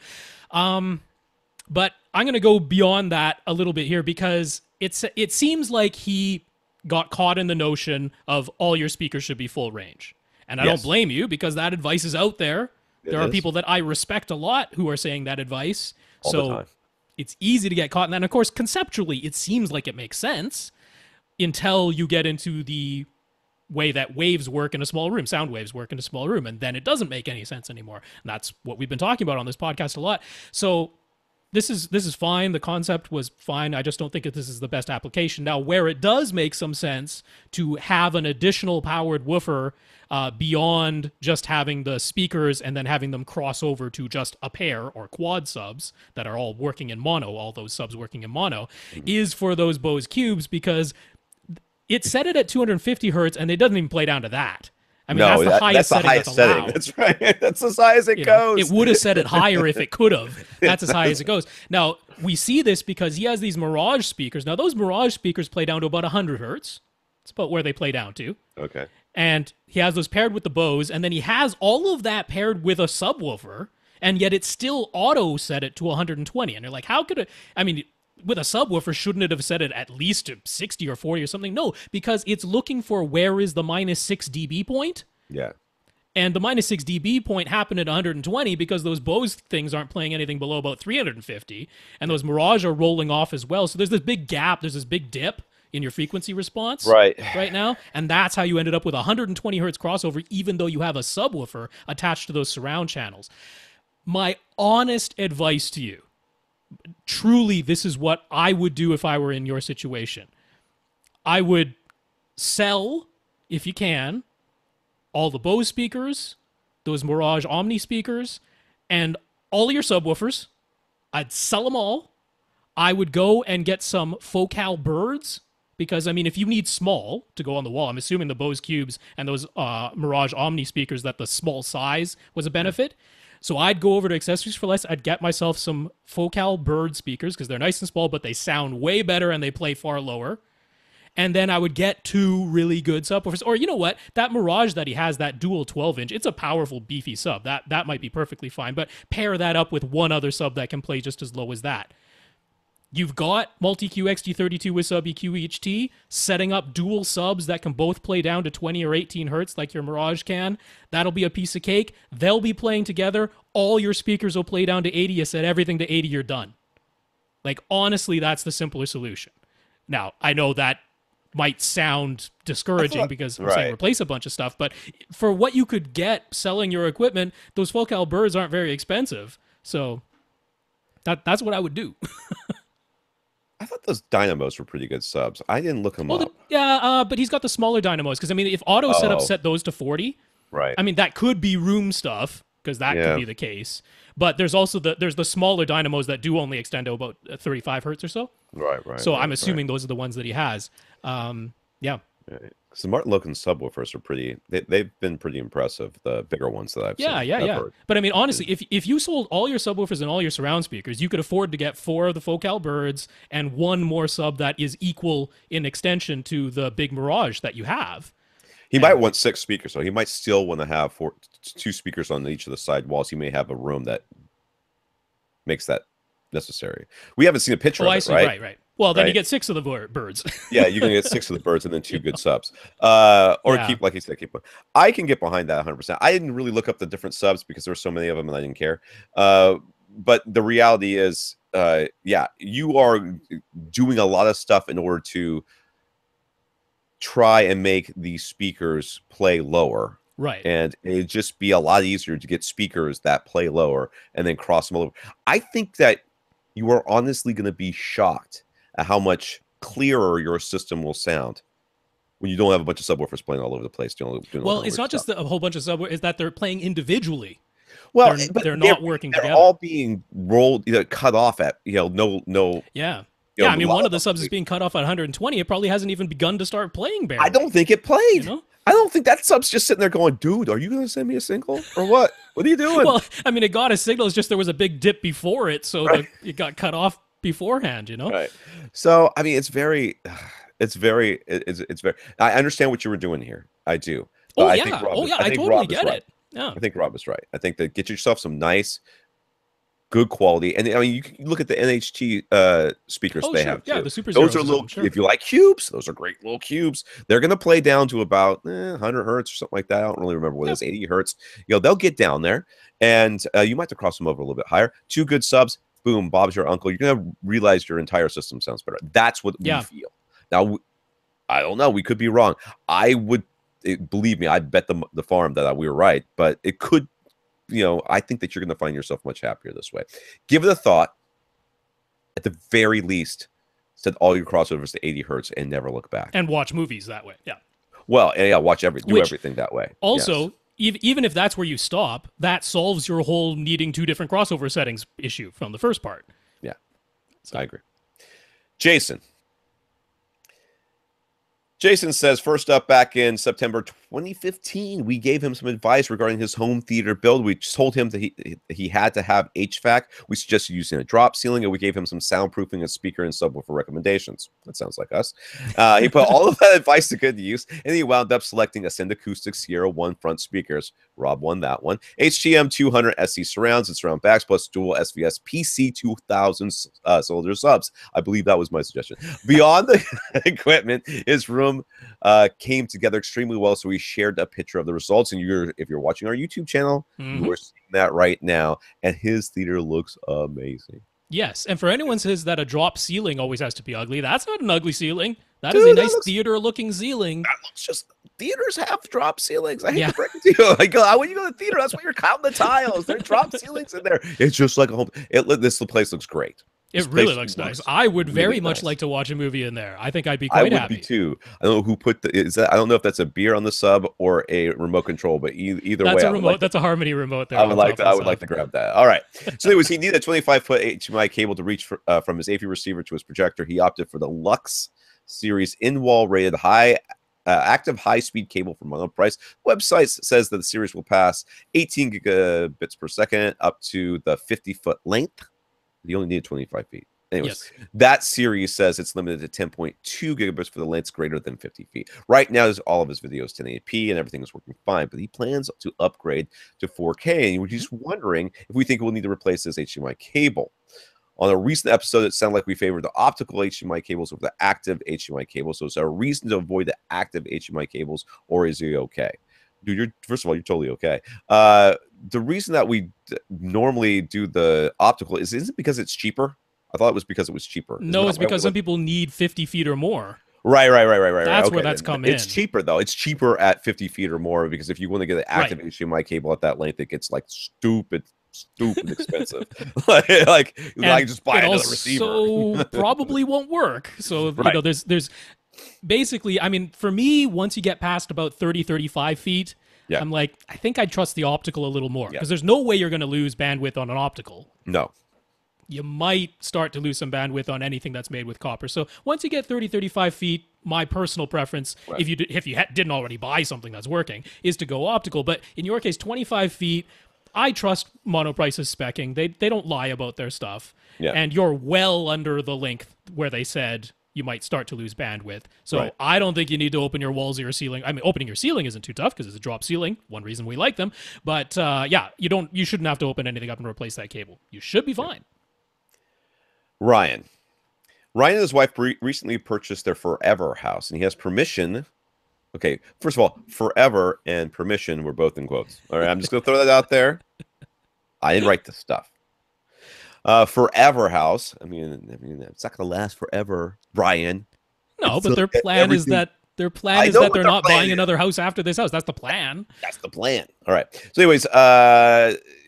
But I'm going to go beyond that a little bit here, because it seems like he got caught in the notion of all your speakers should be full range. And I don't blame you, because that advice is out there. There are people that I respect a lot who are saying that advice. All the time. It's easy to get caught in that. And of course, conceptually, it seems like it makes sense until you get into the way that waves work in a small room, sound waves work in a small room, and then it doesn't make any sense anymore. And that's what we've been talking about on this podcast a lot. So this is fine. The concept was fine. I just don't think that this is the best application. Now, where it does make some sense to have an additional powered woofer beyond just having the speakers and then having them cross over to just a pair or quad subs that are all working in mono, all those subs working in mono, is for those Bose Cubes, because it set it at 250 hertz and it doesn't even play down to that. I mean, that's the highest setting. That's right. That's as high as it goes. It would have set it higher if it could have. That's as high as it goes. Now, we see this because he has these Mirage speakers. Now, those Mirage speakers play down to about 100 hertz. It's about where they play down to. Okay. And he has those paired with the Bose, and then he has all of that paired with a subwoofer, and yet it's still auto set it to 120. And you're like, how could it? I mean, with a subwoofer, shouldn't it have set it at least to 60 or 40 or something? No, because it's looking for where is the minus 6 dB point. Yeah. And the minus 6 dB point happened at 120 because those Bose things aren't playing anything below about 350, and those Mirage are rolling off as well. So there's this big gap, there's this big dip in your frequency response right now, and that's how you ended up with 120 hertz crossover, even though you have a subwoofer attached to those surround channels. My honest advice to you, truly, this is what I would do if I were in your situation. I would sell, if you can, all the Bose speakers, those Mirage Omni speakers, and all your subwoofers. I'd sell them all. I would go and get some Focal birds, because, I mean, if you need small to go on the wall, I'm assuming the Bose Cubes and those Mirage Omni speakers, that the small size was a benefit. So I'd go over to Accessories for Less. I'd get myself some Focal bird speakers, because they're nice and small, but they sound way better and they play far lower. And then I would get 2 really good subwoofers. Or you know what? That Mirage that he has, that dual 12-inch, it's a powerful, beefy sub. That might be perfectly fine. But pair that up with one other sub that can play just as low as that. You've got Multi-Q XT32 with sub EQ EHT, setting up dual subs that can both play down to 20 or 18 hertz like your Mirage can. That'll be a piece of cake. They'll be playing together. All your speakers will play down to 80. You set everything to 80, you're done. Like, honestly, that's the simpler solution. Now, I know that might sound discouraging because I'm saying replace a bunch of stuff, but for what you could get selling your equipment, those Focal birds aren't very expensive. So that's what I would do. I thought those dynamos were pretty good subs. I didn't look them up. But he's got the smaller dynamos, because I mean, if auto setup set those to 40, right? I mean, that could be room stuff, because that could be the case. But there's also the smaller dynamos that do only extend to about 35 hertz or so. Right. So I'm assuming those are the ones that he has. Yeah. Because the Martin Logan subwoofers are pretty. They've been pretty impressive. The bigger ones that I've Yeah, seen. yeah, I've yeah. heard. But I mean, honestly, if you sold all your subwoofers and all your surround speakers, you could afford to get 4 of the Focal Birds and one more sub that is equal in extension to the big Mirage that you have. He might And want 6 speakers, so he might still want to have 2 speakers on each of the side walls. He may have a room that makes that necessary. We haven't seen a picture oh, of I it, see. right? Right, right. Well, then you Right. get 6 of the birds. Yeah, you're gonna get 6 of the birds and then two good subs. Or Yeah. keep, like you said, keep one. I can get behind that 100%. I didn't really look up the different subs because there were so many of them and I didn't care. But the reality is, yeah, you are doing a lot of stuff in order to try and make these speakers play lower. Right. And it'd just be a lot easier to get speakers that play lower and then cross them all over. I think that you are honestly going to be shocked at how much clearer your system will sound when you don't have a bunch of subwoofers playing all over the place. Doing Well, all it's the not just stuff. a whole bunch of subwoofers; it's that they're playing individually. Well, but They're not working they're together. all being rolled, cut off at no. Yeah. You Yeah, know, I mean, a lot one of the them- subs is being cut off at 120. It probably hasn't even begun to start playing barely. I don't think it played. You know? I don't think that sub's just sitting there going, dude, are you going to send me a single or what? What are you doing? Well, I mean, it got a signal. It's just there was a big dip before it, so it got cut off beforehand, you know? Right. So, I mean, it's very, I understand what you were doing here. I do. But Oh, I yeah. think Rob Oh, is- yeah. I I think totally Rob is get right. it. Yeah. I think Rob is right. I think that get yourself some nice, good quality. And I mean, you can look at the NHT speakers Oh, they sure. have Yeah, too. the Super Those Zeros are or little, something, sure. if you like cubes, those are great little cubes. They're going to play down to about 100 hertz or something like that. I don't really remember what it is, 80 hertz. They'll get down there and you might have to cross them over a little bit higher. 2 good subs, boom, Bob's your uncle. You're going to realize your entire system sounds better. That's what we feel. Now, I don't know. We could be wrong. I would, believe me, I bet the farm that we were right, but it could, I think that you're going to find yourself much happier this way. Give it a thought. At the very least, set all your crossovers to 80 hertz and never look back. And watch movies that way. Yeah. Well, and do everything that way. Also, yes. even if that's where you stop, that solves your whole needing 2 different crossover settings issue from the first part. Yeah, so. I agree. Jason says, first up, back in September 2015, we gave him some advice regarding his home theater build. We told him that he had to have HVAC. We suggested using a drop ceiling, and we gave him some soundproofing and speaker and subwoofer recommendations. That sounds like us. He put all of that advice to good use, and he wound up selecting Ascend Acoustic Sierra 1 front speakers. Rob won that one. HTM 200 SC surrounds and surround backs, plus dual SVS PC 2000 cylinder subs. I believe that was my suggestion. Beyond the equipment, his room came together extremely well, so we shared a picture of the results, and if you're watching our YouTube channel, you are seeing that right now, and his theater looks amazing. Yes, and for anyone says that a drop ceiling always has to be ugly, that's not an ugly ceiling. That is a nice theater-looking ceiling. That looks just... Theaters have drop ceilings. I hate to break it to you. Like, when you go to the theater, that's when you're counting the tiles. There are drop ceilings in there. It's just like a home... This place looks great. It really looks nice. I would very much like to watch a movie in there. I think I'd be quite happy. I would be too. I don't know who put I don't know if that's a beer on the sub or a remote control, but either way, that's a remote. That's a Harmony remote. There, I would like to grab that. All right. So anyways, he needed a 25-foot HDMI cable to reach from his AV receiver to his projector. He opted for the Lux series in-wall rated active high-speed cable for mono price. Website says that the series will pass 18 gigabits per second up to the 50-foot length. You only need 25 feet. Anyways, that series says it's limited to 10.2 gigabits for the lengths greater than 50 feet. Right now, all of his videos 1080p and everything is working fine, but he plans to upgrade to 4K. And we're just wondering if we think we'll need to replace this HDMI cable. On a recent episode, it sounded like we favored the optical HDMI cables over the active HDMI cables. So is there a reason to avoid the active HDMI cables, or is he okay? Dude, first of all, you're totally okay. The reason that we normally do the optical is it because it's cheaper? I thought it was because it was cheaper. No, it's because some people need 50 feet or more. Right. That's where that's come in. It's cheaper, though. It's cheaper at 50 feet or more because if you want to get an active HDMI cable at that length, it gets like stupid expensive. like I just buy another receiver. So probably won't work. So there's basically, I mean, for me, once you get past about 35 feet, I'm like, I think I'd trust the optical a little more because there's no way you're going to lose bandwidth on an optical. No. You might start to lose some bandwidth on anything that's made with copper. So once you get 35 feet, my personal preference, Right. if you didn't already buy something that's working, is to go optical. But in your case, 25 feet, I trust Monoprice's specking. They don't lie about their stuff. Yeah. And you're well under the length where they said you might start to lose bandwidth. So Right. I don't think you need to open your walls or your ceiling. I mean, opening your ceiling isn't too tough because it's a drop ceiling. One reason we like them. But yeah, you shouldn't have to open anything up and replace that cable. You should be fine. Ryan. Ryan and his wife recently purchased their forever house, and he has permission. Okay, first of all, forever and permission were both in quotes. All right, I'm just going to throw that out there. I didn't write this stuff. Forever house. I mean, it's not going to last forever, Brian. No, It's but their plan is everything- that I know they're what their not plan buying is. another house after this house. That's the plan. That's the plan. All right. So, anyways,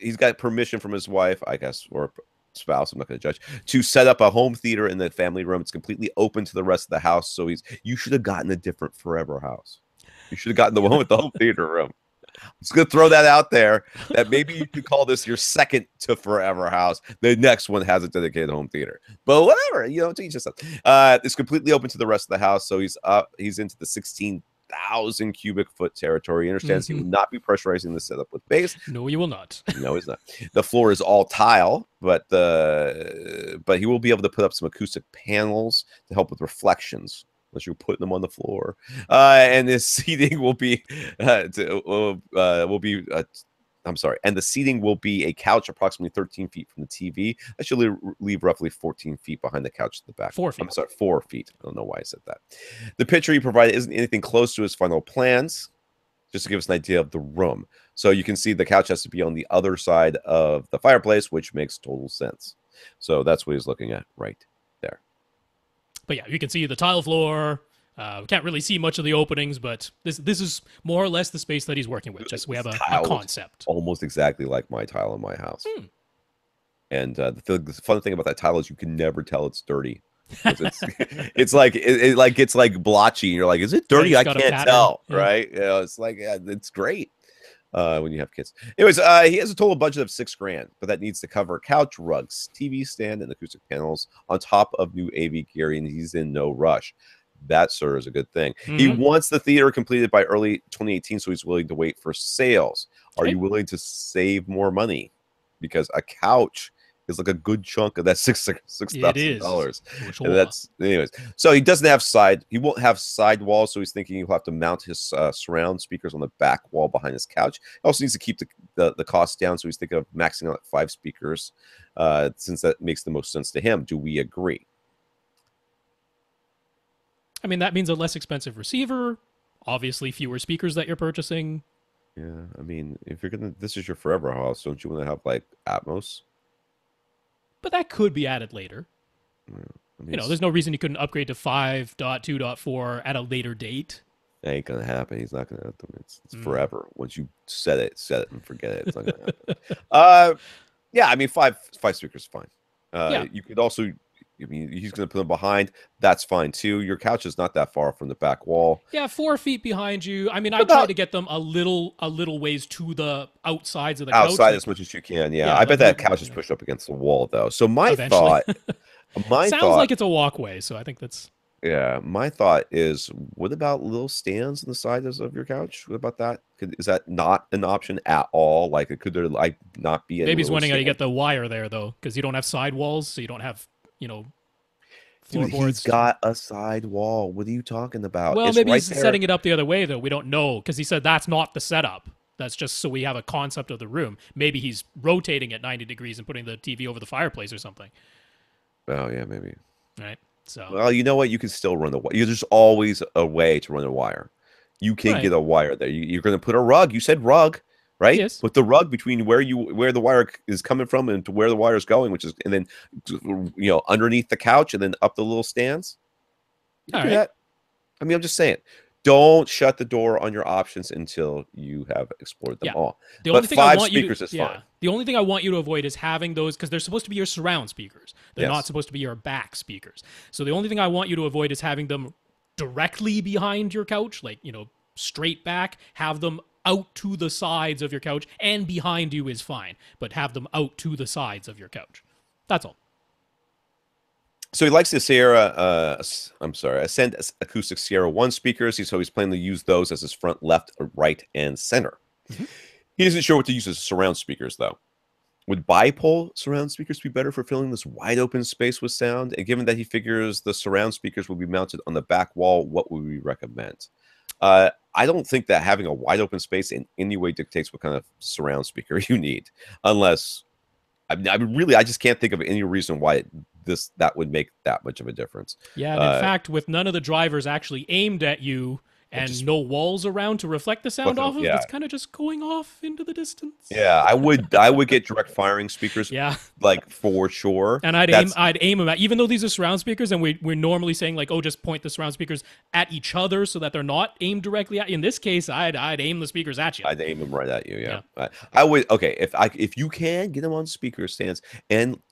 he's got permission from his wife, I guess, or spouse. I'm not going to judge, to set up a home theater in the family room. It's completely open to the rest of the house. So you should have gotten a different forever house. You should have gotten the one with the home theater room. I'm just going to throw that out there, that maybe you could call this your second to forever house. The next one has a dedicated home theater, but whatever, to each his own. It's completely open to the rest of the house. So he's into the 16,000 cubic foot territory. He understands he will not be pressurizing the setup with base. No, you will not. No, he's not. The floor is all tile, but he will be able to put up some acoustic panels to help with reflections, unless you're putting them on the floor. And the seating will be and the seating will be a couch approximately 13 feet from the TV. That should leave roughly 14 feet behind the couch at the back. 4 feet. I'm sorry, 4 feet. I don't know why I said that. The picture he provided isn't anything close to his final plans, just to give us an idea of the room. So you can see the couch has to be on the other side of the fireplace, which makes total sense. So that's what he's looking at right there. But yeah, you can see the tile floor. We can't really see much of the openings, but this is more or less the space that he's working with. Just we have a concept. Almost exactly like my tile in my house. And the fun thing about that tile is you can never tell it's dirty. It's like blotchy. And you're like, is it dirty? Yeah, I can't tell, right? It's like, it's great. When you have kids. Anyways, he has a total budget of $6,000, but that needs to cover couch, rugs, TV stand, and acoustic panels on top of new AV gear, and he's in no rush. That, sir, is a good thing. He wants the theater completed by early 2018, so he's willing to wait for sales. Are you willing to save more money? Because a couch is like a good chunk of that $6,000. And that's, anyways. So he doesn't have he won't have side walls, so he's thinking he'll have to mount his surround speakers on the back wall behind his couch. He also needs to keep the cost down, so he's thinking of maxing out 5 speakers, since that makes the most sense to him. Do we agree? I mean, that means a less expensive receiver, obviously fewer speakers that you're purchasing. Yeah, I mean, if you're this is your forever house, don't you want to have like Atmos? But that could be added later. Yeah, I mean, there's no reason you couldn't upgrade to 5.2.4 at a later date. That ain't gonna happen. He's not gonna have them. It's forever. Once you set it and forget it. It's not gonna happen. Yeah, I mean, five speakers is fine. You could also, I mean, he's going to put them behind. That's fine too. Your couch is not that far from the back wall. Yeah, 4 feet behind you. I mean, I try to get them a little ways to the outsides of the couch. Outside as much as you can. Yeah, I bet that couch is pushed up against the wall though. So my thought sounds like it's a walkway. So I think that's. Yeah, my thought is, what about little stands on the sides of your couch? What about that? Is that not an option at all? Like, could there not be? Maybe he's wondering how you get the wire there though, because you don't have side walls, so you don't have Dude, he's got a side wall. What are you talking about? Well, maybe he's setting it up the other way, though. We don't know, because he said that's not the setup. That's just so we have a concept of the room. Maybe he's rotating it 90 degrees and putting the TV over the fireplace or something. Oh, yeah, maybe. Right. So. Well, you know what? You can still run the wire. There's always a way to run a wire. You can get a wire there. You're going to put a rug. You said rug, right? Yes. Put the rug between where the wire is coming from and to where the wire is going, and then underneath the couch and then up the little stands. All right. I mean, I'm just saying, don't shut the door on your options until you have explored them all. The only thing 5 speakers is fine. The only thing I want you to avoid is having those, because they're supposed to be your surround speakers. They're not supposed to be your back speakers. So the only thing I want you to avoid is having them directly behind your couch, like, straight back. Have them out to the sides of your couch, and behind you is fine, but have them out to the sides of your couch. That's all. So he likes the Ascend Acoustic Sierra 1 speakers. He's planning to use those as his front left, right, and center. Mhm. He isn't sure what to use as surround speakers, though. Would bipole surround speakers be better for filling this wide open space with sound? And given that he figures the surround speakers will be mounted on the back wall, what would we recommend? I don't think that having a wide open space in any way dictates what kind of surround speaker you need, unless I just can't think of any reason why that would make that much of a difference. Yeah, and in fact, with none of the drivers actually aimed at you and no walls around to reflect the sound off of, it's kind of just going off into the distance. Yeah, I would get direct firing speakers. Yeah, like for sure. And I'd aim them at, even though these are surround speakers, and we're normally saying like, oh, just point the surround speakers at each other so that they're not aimed directly at you. In this case, I'd aim the speakers at you. I'd aim them right at you. Yeah. I would. Okay, if you can get them on speaker stands and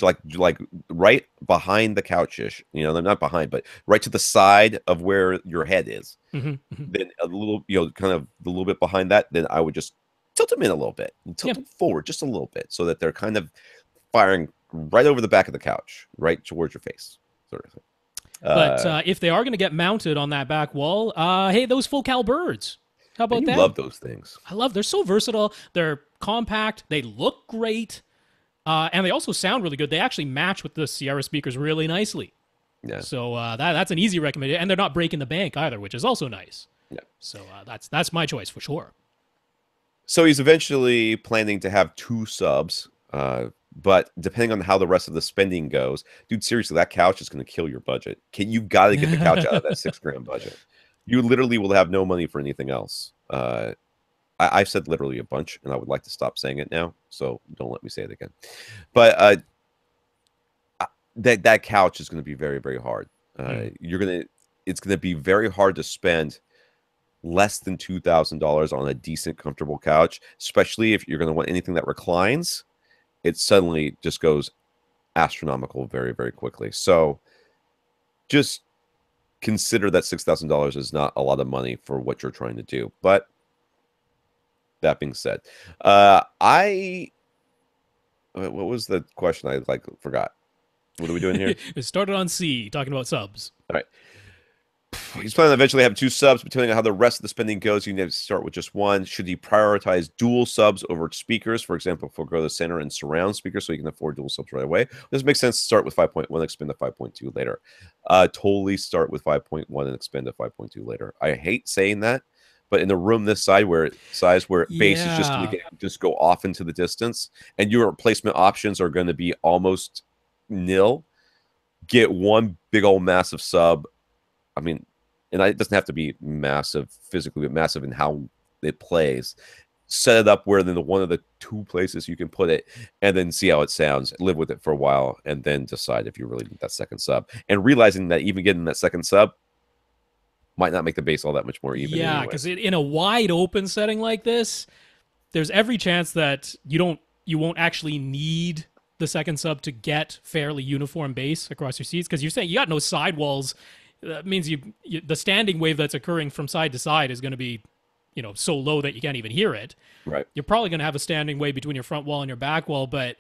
like right behind the couch-ish, they're not behind, but right to the side of where your head is. Then a little, kind of a little bit behind that. Then I would just tilt them in a little bit, tilt them forward just a little bit, so that they're kind of firing right over the back of the couch, right towards your face, sort of thing. But if they are going to get mounted on that back wall, hey, those full cal birds. How about that? I love those things. They're so versatile. They're compact. They look great. And they also sound really good. They actually match with the Sierra speakers really nicely. Yeah. So that's an easy recommendation. And they're not breaking the bank either, which is also nice. Yeah. So that's my choice for sure. So he's eventually planning to have 2 subs, but depending on how the rest of the spending goes, dude, seriously, that couch is going to kill your budget. You've got to get the couch out of that $6,000 budget. You literally will have no money for anything else. I've said literally a bunch, and I would like to stop saying it now, so don't let me say it again. But that couch is going to be very, very hard. It's going to be very hard to spend less than $2,000 on a decent, comfortable couch, especially if you're going to want anything that reclines. It suddenly just goes astronomical very, very quickly. So just consider that $6,000 is not a lot of money for what you're trying to do. But that being said, what was the question? I forgot. What are we doing here? It started on C, talking about subs. All right. He's planning to eventually have 2 subs, but depending on how the rest of the spending goes, you need to start with just 1. Should he prioritize dual subs over speakers? For example, forego the center and surround speakers so you can afford dual subs right away. Does it make sense to start with 5.1, expand to 5.2 later? Totally start with 5.1 and expand to 5.2 later. I hate saying that, but in a room this size where bass is just going to just go off into the distance, and your replacement options are going to be almost nil, get 1 big old massive sub. I mean, and it doesn't have to be massive physically, but massive in how it plays. Set it up where then one of the 2 places you can put it, and then see how it sounds. Live with it for a while, and then decide if you really need that second sub. And realizing that even getting that second sub might not make the bass all that much more even. Yeah, because in a wide open setting like this, there's every chance that you won't actually need the second sub to get fairly uniform bass across your seats, because you're saying you got no sidewalls. That means the standing wave that's occurring from side to side is going to be, so low that you can't even hear it. Right. You're probably going to have a standing wave between your front wall and your back wall, but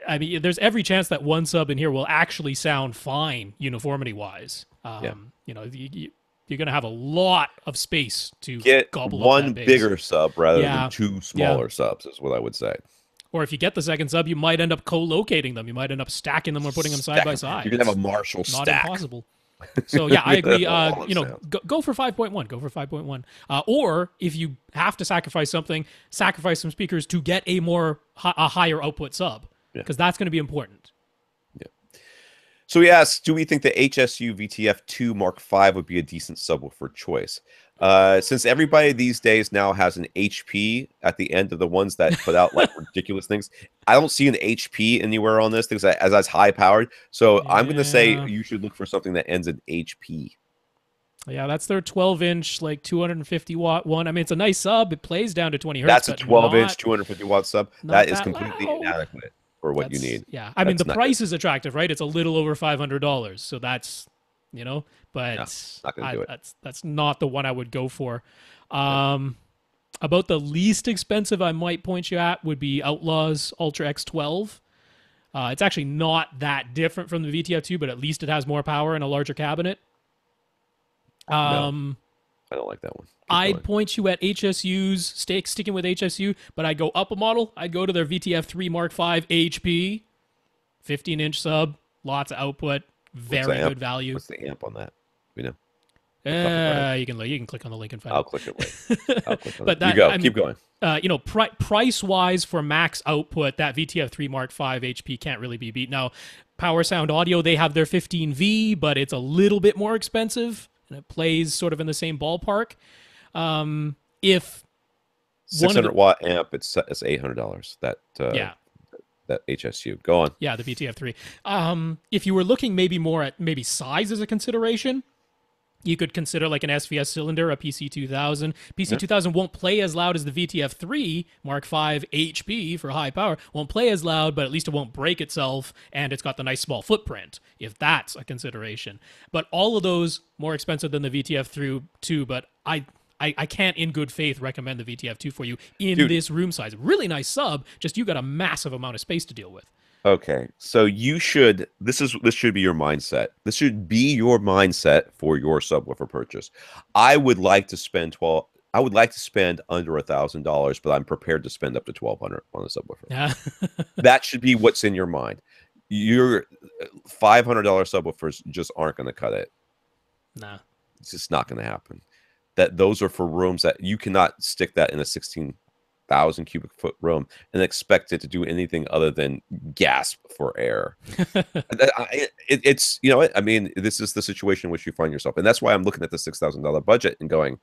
I mean, there's every chance that 1 sub in here will actually sound fine uniformity-wise. You're going to have a lot of space to get gobble 1 up that bass. Bigger sub rather than 2 smaller subs is what I would say. Or if you get the second sub, you might end up co-locating them. You might end up stacking them or putting them side by side. You're going to have a Marshall stack. Not impossible. So yeah, I agree. Go for 5.1. Go for 5.1. Or if you have to sacrifice something, sacrifice some speakers to get a higher output sub, because that's going to be important. Yeah. So he asks, do we think the HSU VTF2 Mark V would be a decent subwoofer choice? Since everybody these days now has an HP at the end of the ones that put out ridiculous things, I don't see an HP anywhere on this thing as that's high powered. So I'm going to say you should look for something that ends in HP. Yeah, that's their 12-inch, 250-watt one. I mean, it's a nice sub. It plays down to 20 hertz. That's a 12-inch, 250-watt sub. That is completely inadequate for what you need. Yeah, I mean, the price is attractive, right? It's a little over $500. So that's, but not gonna do it. That's not the one I would go for. About the least expensive I might point you at would be Outlaw's Ultra X12. It's actually not that different from the VTF2, but at least it has more power and a larger cabinet. No, I don't like that one. Keep I'd going. point you at HSU's, sticking with HSU, but I'd go up a model. I'd go to their VTF3 Mark V HP, 15-inch sub, lots of output, very good value. What's the amp on that? You know. You can click on the link and find I'll out. click it later. I'll click on But it. that, You go. I mean, Keep going. Price-wise for max output, that VTF3 Mark V HP can't really be beat. Now, Power Sound Audio, they have their 15V, but it's a little bit more expensive, and it plays sort of in the same ballpark. If 600-watt amp, it's $800. That HSU. Go on. Yeah, the VTF3. If you were looking maybe more at maybe size as a consideration, you could consider like an SVS cylinder, a PC2000. PC2000 won't play as loud as the VTF3 Mark V HP for high power. Won't play as loud, but at least it won't break itself, and it's got the nice small footprint, if that's a consideration. But all of those more expensive than the VTF2, but I can't in good faith recommend the VTF2 for you in this room size. Really nice sub, just you got a massive amount of space to deal with. Okay, so this should be your mindset. This should be your mindset for your subwoofer purchase. I would like to spend under $1,000, but I'm prepared to spend up to $1,200 on a subwoofer. Yeah. That should be what's in your mind. Your $500 subwoofers just aren't going to cut it. Nah, it's just not going to happen. Those are for rooms that you cannot stick that in a 16,000 cubic foot room and expect it to do anything other than gasp for air. It's you know what I mean. This is the situation in which you find yourself, and that's why I'm looking at the $6,000 budget and going,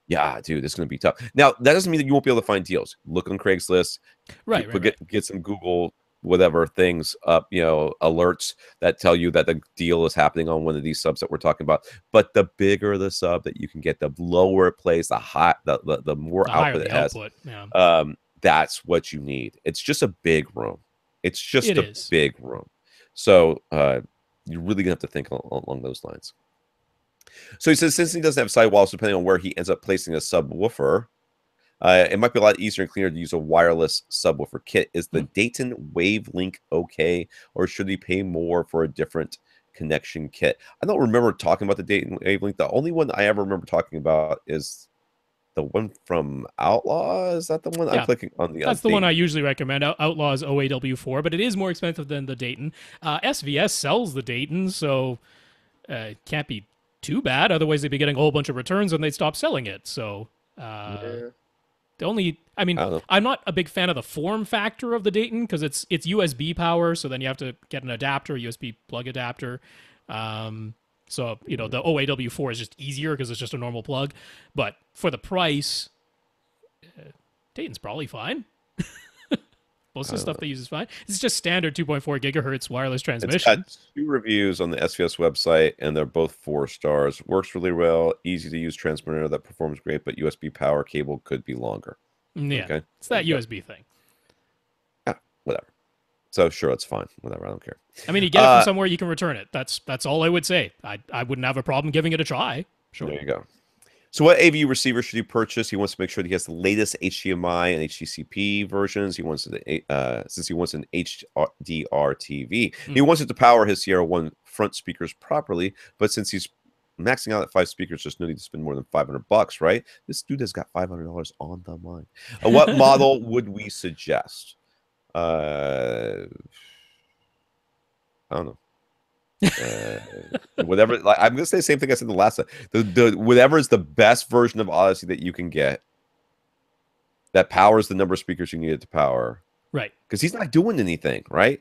"Yeah, dude, it's going to be tough." Now, that doesn't mean that you won't be able to find deals. Look on Craigslist, right. Get some Google whatever things up, alerts that tell you that the deal is happening on one of these subs that we're talking about. But the bigger the sub that you can get, the lower it plays, the more output it has. Yeah. That's what you need. It's just a big room. It's just a big room. So you're really gonna have to think along those lines. So he says since he doesn't have sidewalls, depending on where he ends up placing a subwoofer, it might be a lot easier and cleaner to use a wireless subwoofer kit. Is the Dayton Wavelink okay, or should he pay more for a different connection kit? I don't remember talking about the Dayton Wavelink. The only one I ever remember talking about is the one from Outlaw. Is that the one? I'm clicking on the. That's the one I usually recommend. Outlaw's OAW4, but it is more expensive than the Dayton. SVS sells the Dayton, so it can't be too bad. Otherwise, they'd be getting a whole bunch of returns and they'd stop selling it. So. I'm not a big fan of the form factor of the Dayton because it's USB power, so then you have to get an adapter, USB plug adapter. The OAW4 is just easier because it's just a normal plug. But for the price, Dayton's probably fine. Most of the stuff they use is fine. It's just standard 2.4 gigahertz wireless transmission. It's got 2 reviews on the SVS website, and they're both 4 stars. Works really well. Easy to use transmitter that performs great, but USB power cable could be longer. Yeah, okay. It's that USB thing. Yeah, whatever. So sure, it's fine. Whatever, I don't care. I mean, you get it from somewhere, you can return it. That's all I would say. I wouldn't have a problem giving it a try. Sure. There you go. So what AV receiver should he purchase? He wants to make sure that he has the latest HDMI and HDCP versions. He wants since he wants an HDR TV. He wants it to power his Sierra 1 front speakers properly, but since he's maxing out at 5 speakers, there's no need to spend more than $500, right? This dude has got $500 on the mind. What model would we suggest? I don't know. Whatever, like I'm gonna say the same thing I said the last time. The whatever is the best version of Odyssey that you can get that powers the number of speakers you need it to power. Right. Because he's not doing anything, right?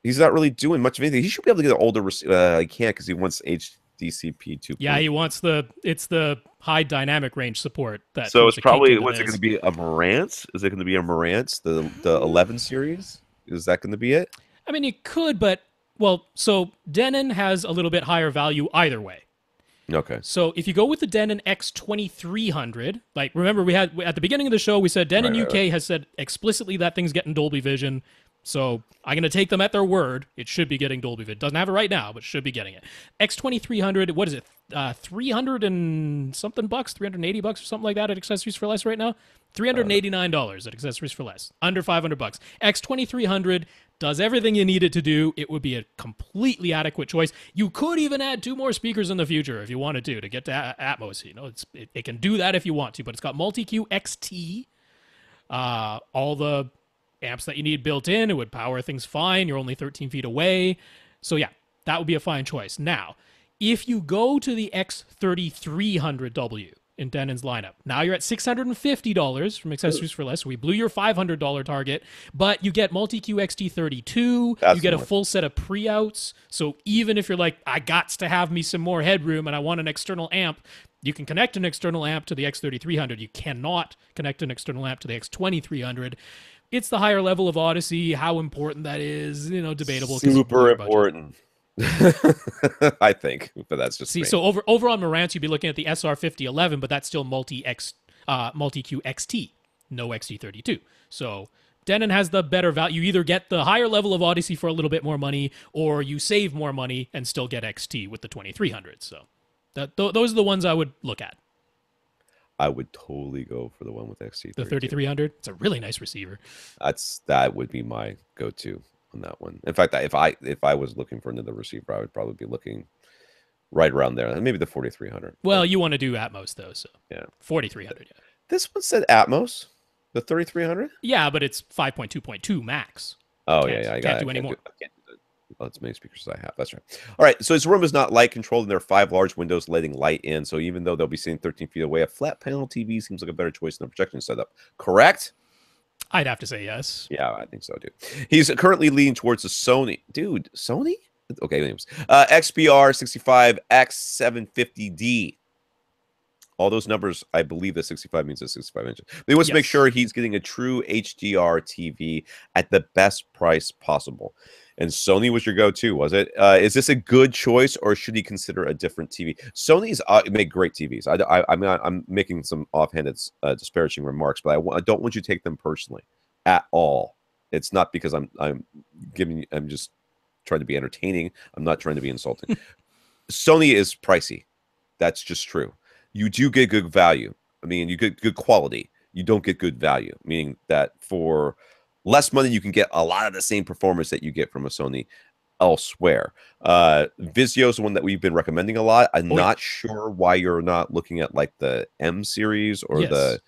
He's not really doing much of anything. He should be able to get an older he can't because he wants HDCP 2. Yeah, he wants the high dynamic range support. So it's probably what's it going to be, a Marantz? Is it going to be a Marantz, the 11 series? Is that going to be it? I mean, it could, but so Denon has a little bit higher value either way. Okay. So if you go with the Denon X2300, like remember we had at the beginning of the show we said Denon UK has said explicitly that thing's getting Dolby Vision. So I'm going to take them at their word. It should be getting Dolby Vision. Doesn't have it right now, but should be getting it. X2300, what is it? 300 and something bucks, $380 or something like that at Accessories for Less right now. $389 at Accessories for Less, under $500. X2300 does everything you need it to do. It would be a completely adequate choice. You could even add 2 more speakers in the future if you wanted to get to Atmos. You know, it can do that if you want to, but it's got multi-Q XT, all the amps that you need built in. It would power things fine. You're only 13 feet away. So yeah, that would be a fine choice. Now, if you go to the X3300W in Denon's lineup, now you're at $650 from Accessories for Less. So we blew your $500 target, but you get multi-Q XT32. That's you get a full set of pre-outs. So even if you're like, I gots to have me some more headroom and I want an external amp, you can connect an external amp to the X3300. You cannot connect an external amp to the X2300. It's the higher level of Odyssey. How important that is, you know, debatable. Super important. I think, but that's just see. So over on Marantz, you'd be looking at the SR5011, but that's still multi-Q XT, no XT32. So Denon has the better value. You either get the higher level of Odyssey for a little bit more money, or you save more money and still get XT with the 2300. So those are the ones I would look at. I would totally go for the one with XT32. The 3300. It's a really nice receiver. That would be my go-to on that one. In fact, if I was looking for another receiver, I would probably be looking right around there, maybe the 4300. Well, you want to do Atmos though, so yeah, 4300. Yeah. This one said Atmos, the 3300. Yeah, but it's 5.2.2 max. Oh yeah, I can't do any more. That's many speakers as I have. That's right. All right, so his room is not light controlled, and there are 5 large windows letting light in. So even though they'll be sitting 13 feet away, a flat panel TV seems like a better choice than a projection setup. Correct? I'd have to say yes. Yeah, I think so, dude. He's currently leaning towards the Sony. Dude, Sony? Okay, anyways. XBR 65 X750D. All those numbers, I believe that 65 means it's 65 inches. But he wants to make sure he's getting a true HDR TV at the best price possible. And Sony was your go-to, was it? Is this a good choice, or should he consider a different TV? Sony's make great TVs. I mean, I'm making some offhanded disparaging remarks, but I don't want you to take them personally at all. It's not because I'm just trying to be entertaining. I'm not trying to be insulting. Sony is pricey. That's just true. You do get good value. I mean, you get good quality. You don't get good value, meaning that for less money, you can get a lot of the same performance that you get from a Sony elsewhere. Vizio is one that we've been recommending a lot. I'm not sure why you're not looking at like the M series or the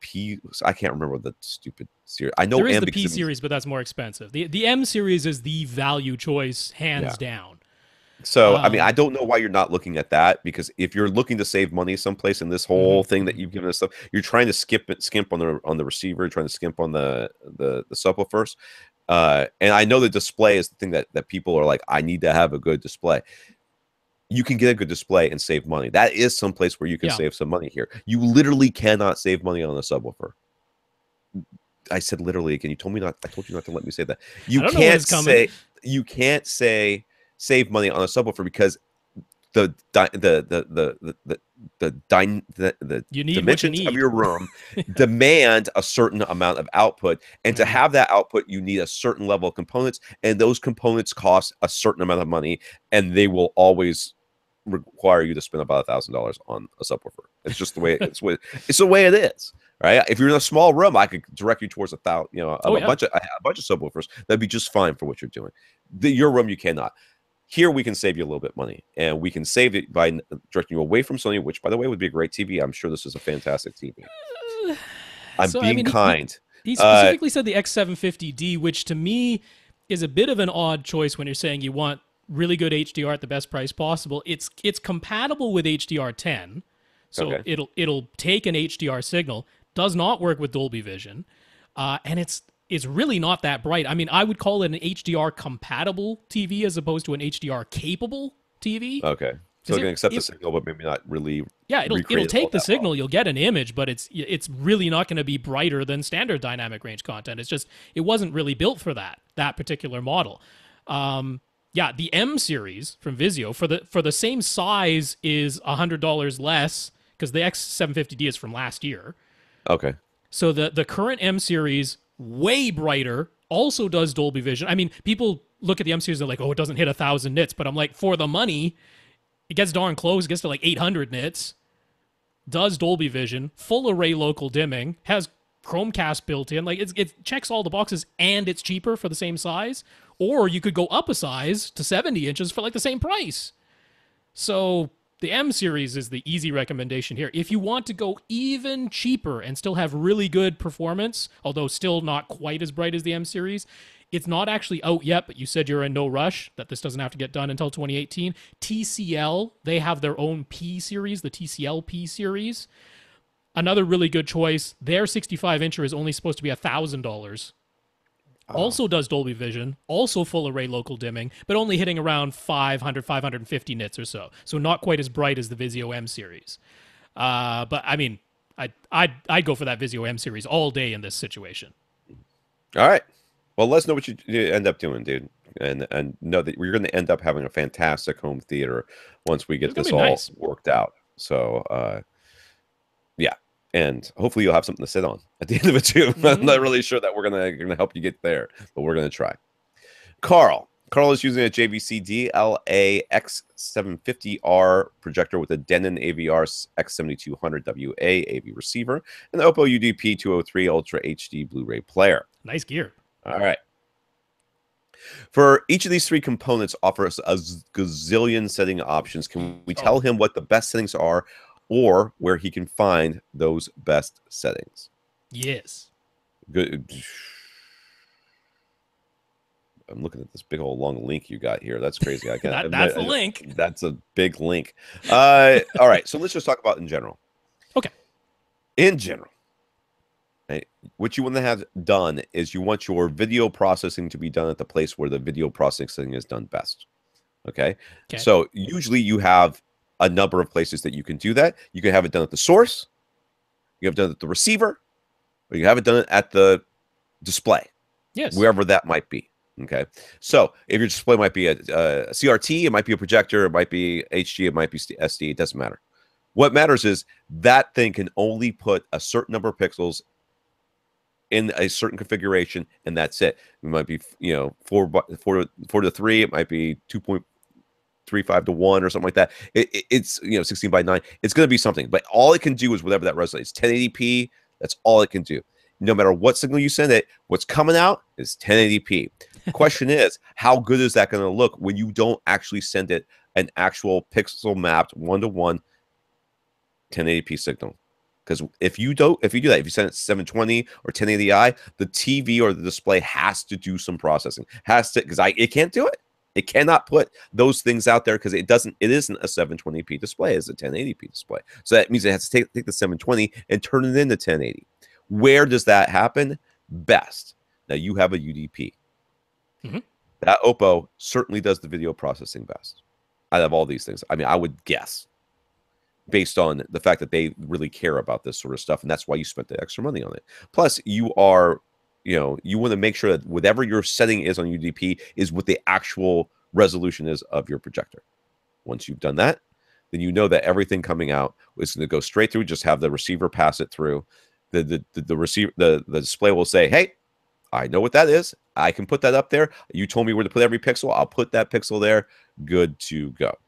P. I can't remember the stupid series. I know there is the P series, but that's more expensive. The M series is the value choice, hands down. So, I mean, I don't know why you're not looking at that, because if you're looking to save money someplace in this whole thing that you've given us stuff, you're trying to skimp on the receiver, trying to skimp on the subwoofers. And I know the display is the thing that people are like, I need to have a good display. You can get a good display and save money. That is someplace where you can save some money here. You literally cannot save money on a subwoofer. I said literally again. You told me not. I told you not to let me say that. You can't say save money on a subwoofer because the dimensions of your room demand a certain amount of output, and to have that output you need a certain level of components, and those components cost a certain amount of money, and they will always require you to spend about $1,000 on a subwoofer. It's just the way it's the way it is. Right? If you're in a small room, I could direct you towards a bunch of subwoofers. That'd be just fine for what you're doing. Your room, you cannot. Here, we can save you a little bit of money, and we can save it by directing you away from Sony, which, by the way, would be a great TV. I'm sure this is a fantastic TV. I'm being kind. He specifically said the X750D, which to me is a bit of an odd choice when you're saying you want really good HDR at the best price possible. It's compatible with HDR10, so it'll take an HDR signal. Does not work with Dolby Vision, and it's really not that bright. I mean, I would call it an HDR compatible TV as opposed to an HDR capable TV. Okay, so it can accept the signal, but maybe not really. Yeah, it'll take the signal. You'll get an image, but it's really not going to be brighter than standard dynamic range content. It's just it wasn't really built for that particular model. The M series from Vizio for the same size is $100 less because the X750D is from last year. Okay. So the current M series, way brighter, also does Dolby Vision. I mean, people look at the M series and they're like, oh, it doesn't hit 1,000 nits. But I'm like, for the money, it gets darn close. It gets to like 800 nits. Does Dolby Vision, full array local dimming, has Chromecast built in. Like it checks all the boxes and it's cheaper for the same size. Or you could go up a size to 70 inches for like the same price. So the M series is the easy recommendation here. If you want to go even cheaper and still have really good performance, although still not quite as bright as the M series, it's not actually out yet, but you said you're in no rush, that this doesn't have to get done until 2018. TCL, they have their own P series, the TCL P series. Another really good choice. Their 65-incher is only supposed to be $1,000. Also does Dolby Vision, also full array local dimming, but only hitting around 500, 550 nits or so. So not quite as bright as the Vizio M series. But I mean, I'd go for that Vizio M series all day in this situation. All right. Well, let us know what you end up doing, dude. And know that you're going to end up having a fantastic home theater once we get this all worked out. So, yeah. And hopefully you'll have something to sit on at the end of it too. Mm-hmm. I'm not really sure that we're gonna help you get there, but we're gonna try. Carl is using a JVC DLA X750R projector with a Denon AVR X7200WA AV receiver and the Oppo UDP 203 Ultra HD Blu-ray player. Nice gear. All right. For each of these three components offers a gazillion setting options. Can we tell him what the best settings are, or where he can find those best settings? Yes. Good. I'm looking at this big old long link you got here. That's crazy. I can't. That's the link. That's a big link. All right. So let's just talk about in general. Okay. In general, right, what you want to have done is you want your video processing to be done at the place where the video processing is done best. Okay. So usually you have a number of places that you can do that. You can have it done at the source, you have it done at the receiver, or you have it done at the display. Yes. Wherever that might be. Okay. So if your display might be a CRT, it might be a projector, it might be HD, it might be SD, it doesn't matter. What matters is that thing can only put a certain number of pixels in a certain configuration, and that's it. It might be, 4 to 3, it might be 2.35 to 1 or something like that. It's 16 by 9. It's going to be something, but all it can do is whatever that resonates. 1080p, that's all it can do. No matter what signal you send it, what's coming out is 1080p. The question is, how good is that going to look when you don't actually send it an actual pixel mapped 1-to-1 1080p signal? Because if you send it 720 or 1080i, the TV or the display has to do some processing. Because it can't do it. It cannot put those things out there because it isn't a 720p display, it's a 1080p display. So that means it has to take the 720 and turn it into 1080. Where does that happen? Best. Now you have a UDP. Mm-hmm. That Oppo certainly does the video processing best out of all these things. I mean, I would guess based on the fact that they really care about this sort of stuff, and that's why you spent the extra money on it. Plus, you want to make sure that whatever your setting is on UDP is what the actual resolution is of your projector. Once you've done that, then you know that everything coming out is going to go straight through. Just have the receiver pass it through. The display will say, "Hey, I know what that is. I can put that up there. You told me where to put every pixel. I'll put that pixel there. Good to go."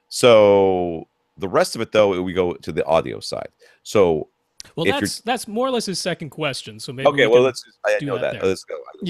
So the rest of it, though, we go to the audio side. So, well, that's more or less his second question. So maybe let's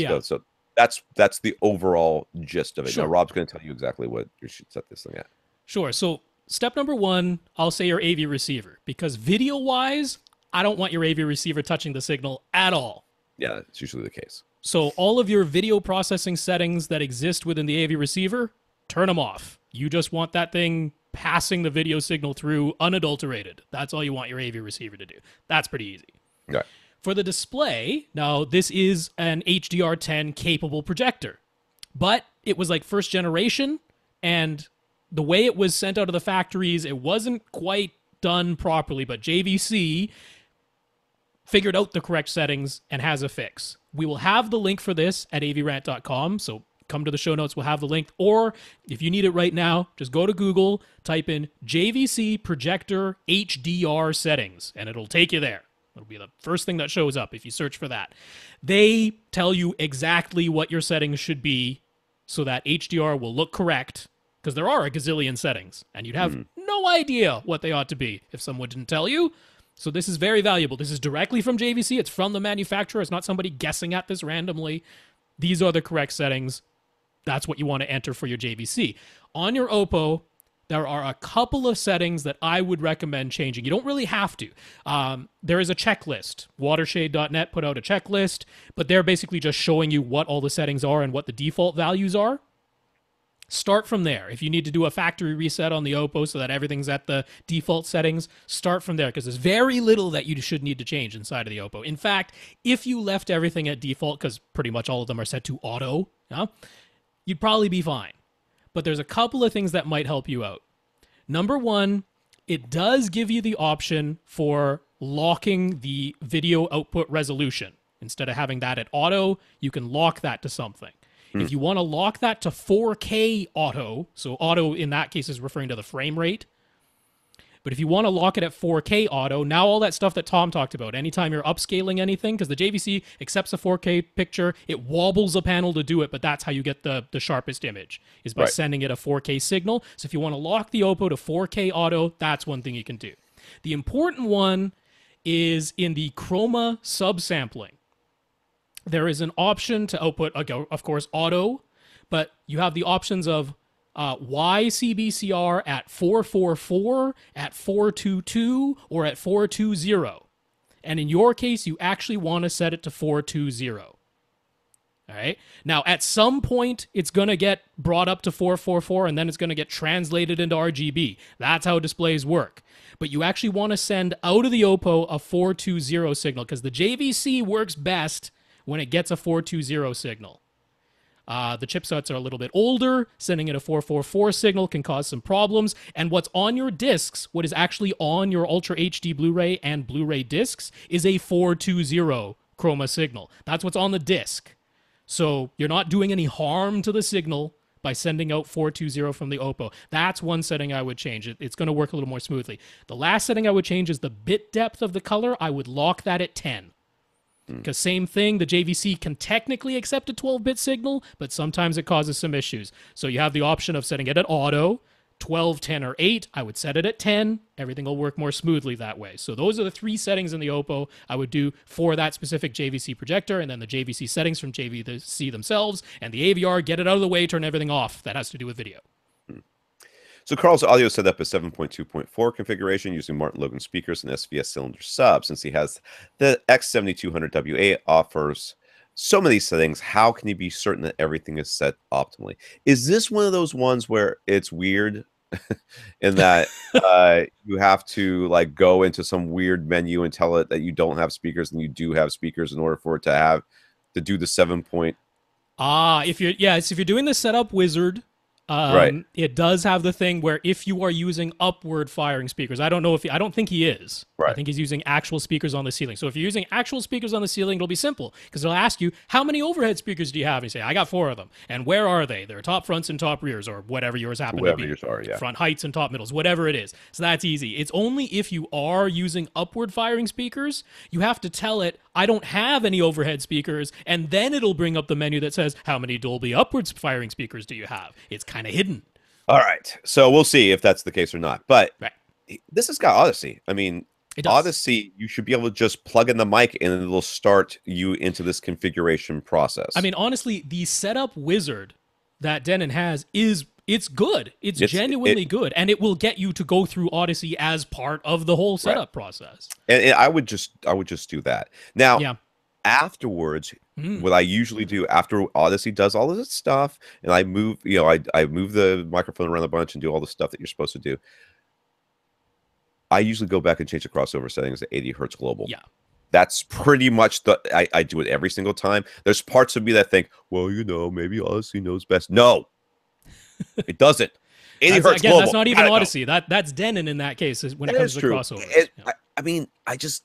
go. So that's the overall gist of it. Sure. Now Rob's going to tell you exactly what you should set this thing at. Sure. So step number 1, I'll say your AV receiver, because video-wise, I don't want your AV receiver touching the signal at all. Yeah, it's usually the case. So all of your video processing settings that exist within the AV receiver, turn them off. You just want that thing passing the video signal through unadulterated. That's all you want your AV receiver to do. That's pretty easy. Okay. For the display, now this is an HDR10 capable projector, but it was like first generation, and the way it was sent out of the factories, it wasn't quite done properly, but JVC figured out the correct settings and has a fix. We will have the link for this at avrant.com, so come to the show notes, we'll have the link. Or if you need it right now, just go to Google, type in JVC projector HDR settings, and it'll take you there. It'll be the first thing that shows up if you search for that. They tell you exactly what your settings should be so that HDR will look correct, because there are a gazillion settings, and you'd have no idea what they ought to be if someone didn't tell you. So this is very valuable. This is directly from JVC. It's from the manufacturer. It's not somebody guessing at this randomly. These are the correct settings. That's what you want to enter for your JVC. On your Oppo, there are a couple of settings that I would recommend changing. You don't really have to. There is a checklist. Watershade.net put out a checklist, but they're basically just showing you what all the settings are and what the default values are. Start from there. If you need to do a factory reset on the Oppo so that everything's at the default settings, start from there, because there's very little that you should need to change inside of the Oppo. In fact, if you left everything at default, because pretty much all of them are set to auto, you'd probably be fine. But there's a couple of things that might help you out. Number one, it does give you the option for locking the video output resolution. Instead of having that at auto, you can lock that to something. If you want to lock that to 4K auto, so auto in that case is referring to the frame rate. But if you want to lock it at 4K auto, now all that stuff that Tom talked about, anytime you're upscaling anything, because the JVC accepts a 4K picture, it wobbles a panel to do it, but that's how you get the sharpest image, is by sending it a 4K signal. So if you want to lock the Oppo to 4K auto, that's one thing you can do. The important one is in the chroma subsampling. There is an option to output, of course, auto, but you have the options of YCBCR at 444, at 422, or at 420. And in your case, you actually want to set it to 420. All right. Now, at some point, it's going to get brought up to 444, and then it's going to get translated into RGB. That's how displays work. But you actually want to send out of the Oppo a 420 signal, because the JVC works best when it gets a 420 signal. The chipsets are a little bit older. Sending it a 444 signal can cause some problems. And what's on your discs, what is actually on your Ultra HD Blu-ray and Blu-ray discs, is a 420 chroma signal. That's what's on the disc. So you're not doing any harm to the signal by sending out 420 from the Oppo. That's one setting I would change. It's going to work a little more smoothly. The last setting I would change is the bit depth of the color. I would lock that at 10. Because same thing, the JVC can technically accept a 12-bit signal, but sometimes it causes some issues. So you have the option of setting it at auto, 12, 10, or 8. I would set it at 10. Everything will work more smoothly that way. So those are the three settings in the Oppo I would do for that specific JVC projector, and then the JVC settings from JVC themselves, and the AVR, get it out of the way, turn everything off. That has to do with video. So Carl's audio setup is 7.2.4 configuration using Martin Logan speakers and SVS cylinder sub. Since he has the X7200WA offers so many settings, how can he be certain that everything is set optimally? Is this one of those ones where it's weird in that you have to like go into some weird menu and tell it that you don't have speakers and you do have speakers in order for it to do the 7 point? If you're doing the setup wizard, it does have the thing where if you are using upward firing speakers, I don't think he is. Right. I think he's using actual speakers on the ceiling. So if you're using actual speakers on the ceiling, it'll be simple, because it'll ask you, how many overhead speakers do you have? And you say, I got 4 of them. And where are they? They're top fronts and top rears, or whatever yours happen to be. Yours are, yeah. Front heights and top middles, whatever it is. So that's easy. It's only if you are using upward firing speakers, you have to tell it, I don't have any overhead speakers, and then it'll bring up the menu that says, how many Dolby upwards firing speakers do you have? It's kind of hidden. All right. So we'll see if that's the case or not. But this has got Odyssey. I mean, Odyssey, you should be able to just plug in the mic and it'll start you into this configuration process. I mean, honestly, the setup wizard that Denon has it's good. It's genuinely good, and it will get you to go through Odyssey as part of the whole setup process. And I would just do that. Now, afterwards, what I usually do after Odyssey does all of this stuff, and I move, I move the microphone around a bunch and do all the stuff that you're supposed to do. I usually go back and change the crossover settings to 80 hertz global. Yeah. That's pretty much I do it every single time. There's parts of me that think, well, maybe Odyssey knows best. No, it doesn't. 80 hertz global. That's not even Odyssey. That's Denon in that case when it comes to the crossovers. I mean, I just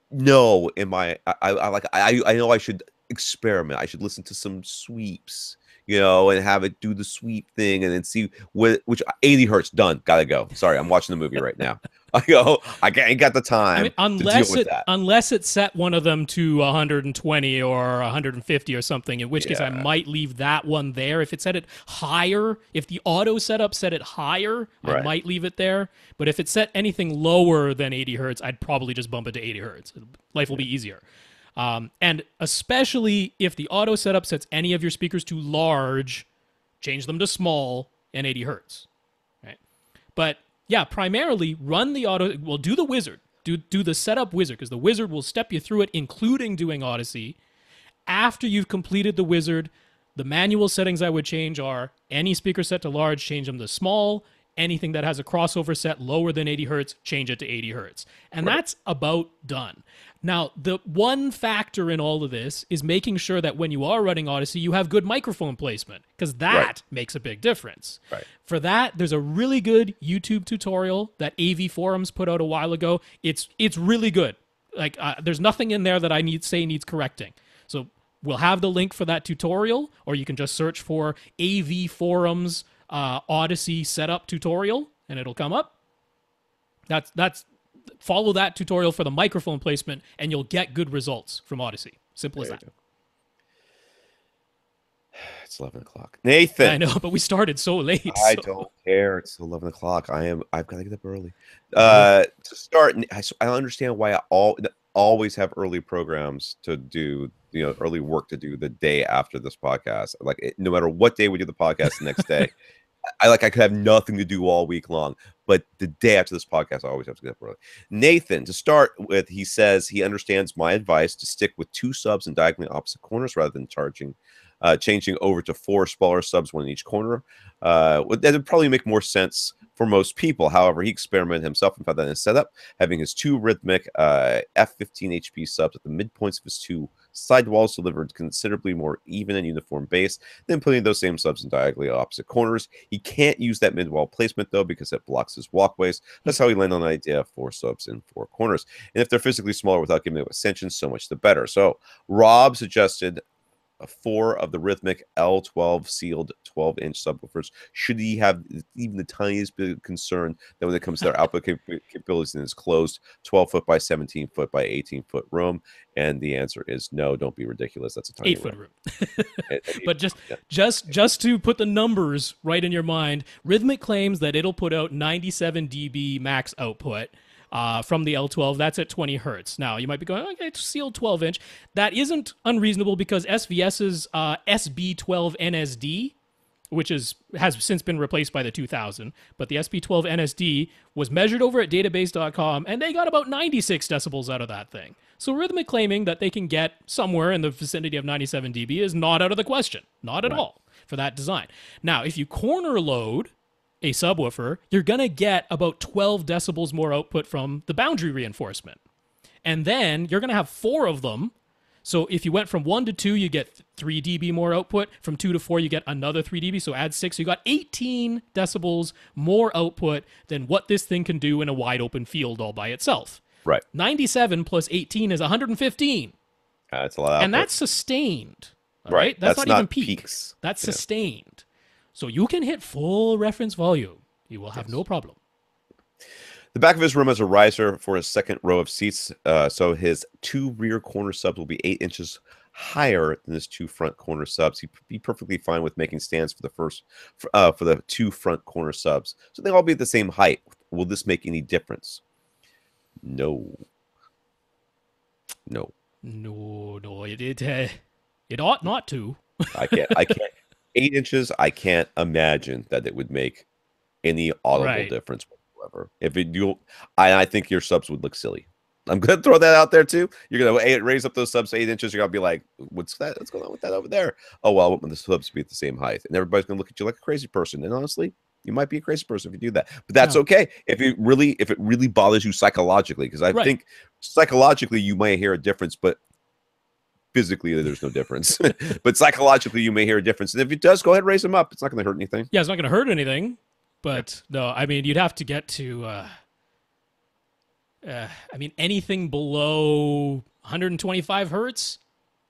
know in my I know I should experiment. I should listen to some sweeps, and have it do the sweep thing and then see which 80 hertz done. Gotta go. Sorry, I'm watching the movie right now. I go, ain't got the I mean, time to deal with that. unless it set one of them to 120 or 150 or something, in which case I Yeah, might leave that one there. If it set it higher, if the auto setup set it higher, I right. might leave it there. But if it set anything lower than 80 hertz, I'd probably just bump it to 80 hertz. Life will be easier. And especially if the auto setup sets any of your speakers to large, change them to small and 80 hertz. Right? But yeah, primarily run the auto. Well, do the wizard. Do the setup wizard, because the wizard will step you through it, including doing Odyssey. After you've completed the wizard, the manual settings I would change are any speaker set to large, change them to small. Anything that has a crossover set lower than 80 hertz, change it to 80 hertz. And that's about done. Now, the one factor in all of this is making sure that when you are running Odyssey, you have good microphone placement, because that makes a big difference. Right. For that, there's a really good YouTube tutorial that AV Forums put out a while ago. It's really good. Like, there's nothing in there that I say needs correcting. So we'll have the link for that tutorial, or you can just search for AV Forums Odyssey setup tutorial, and it'll come up. That's follow that tutorial for the microphone placement, and you'll get good results from Odyssey. Simple as that. It's 11 o'clock. Nathan. I know, but we started so late. I don't care. It's 11 o'clock. I've got to get up early. To start, I understand why I always have early programs to do, early work to do the day after this podcast. Like, no matter what day we do the podcast the next day, I could have nothing to do all week long, but the day after this podcast, I always have to get up early. Nathan, to start with, he says he understands my advice to stick with 2 subs in diagonally opposite corners rather than changing over to 4 smaller subs, one in each corner. That would probably make more sense for most people. However, he experimented himself and found that in his setup, having his 2 rhythmic F15 HP subs at the midpoints of his 2 sidewalls delivered considerably more even and uniform bass than putting those same subs in diagonally opposite corners. He can't use that mid-wall placement, though, because it blocks his walkways. That's how he landed on the idea of 4 subs in 4 corners. And if they're physically smaller without giving them ascension, so much the better. So Rob suggested 4 of the rhythmic L12 sealed 12-inch subwoofers. Should he have even the tiniest bit of concern that when it comes to their output capabilities in his closed 12-foot by 17-foot by 18-foot room? And the answer is no. Don't be ridiculous. That's a tiny 8-foot room. But just to put the numbers right in your mind, Rhythmic claims that it'll put out 97 dB max output. From the L12, that's at 20 hertz. Now, you might be going, okay, it's sealed 12-inch. That isn't unreasonable because SVS's SB12 NSD, which has since been replaced by the 2000, but the SB12 NSD was measured over at database.com, and they got about 96 decibels out of that thing. So Rhythmic claiming that they can get somewhere in the vicinity of 97 dB is not out of the question. Not at all for that design. Now, if you corner load a subwoofer, you're going to get about 12 decibels more output from the boundary reinforcement. And then you're going to have 4 of them. So if you went from 1 to 2, you get 3 dB more output. From 2 to 4, you get another 3 dB. So add 6. So you got 18 decibels more output than what this thing can do in a wide open field all by itself. Right. 97 plus 18 is 115. That's a lot of output. And that's sustained. Right. That's not even peaks. That's sustained. So you can hit full reference volume. You will have no problem. The back of his room has a riser for his second row of seats, so his 2 rear corner subs will be 8 inches higher than his 2 front corner subs. He'd be perfectly fine with making stands for the 2 front corner subs, so they'll all be at the same height. Will this make any difference? No. It ought not to. I can't. 8 inches, I can't imagine that it would make any audible difference whatsoever. If it do, I think your subs would look silly. I'm gonna throw that out there too. You're gonna raise up those subs to 8 inches. You're gonna be like, "What's that? What's going on with that over there?" Oh well, I want the subs to be at the same height, and everybody's gonna look at you like a crazy person. And honestly, you might be a crazy person if you do that, but that's okay. If it really bothers you psychologically, because I think psychologically you might hear a difference, but physically there's no difference. But psychologically you may hear a difference, and if it does, go ahead and raise them up. It's not going to hurt anything. Yeah, it's not going to hurt anything, but no, I mean, you'd have to get to anything below 125 hertz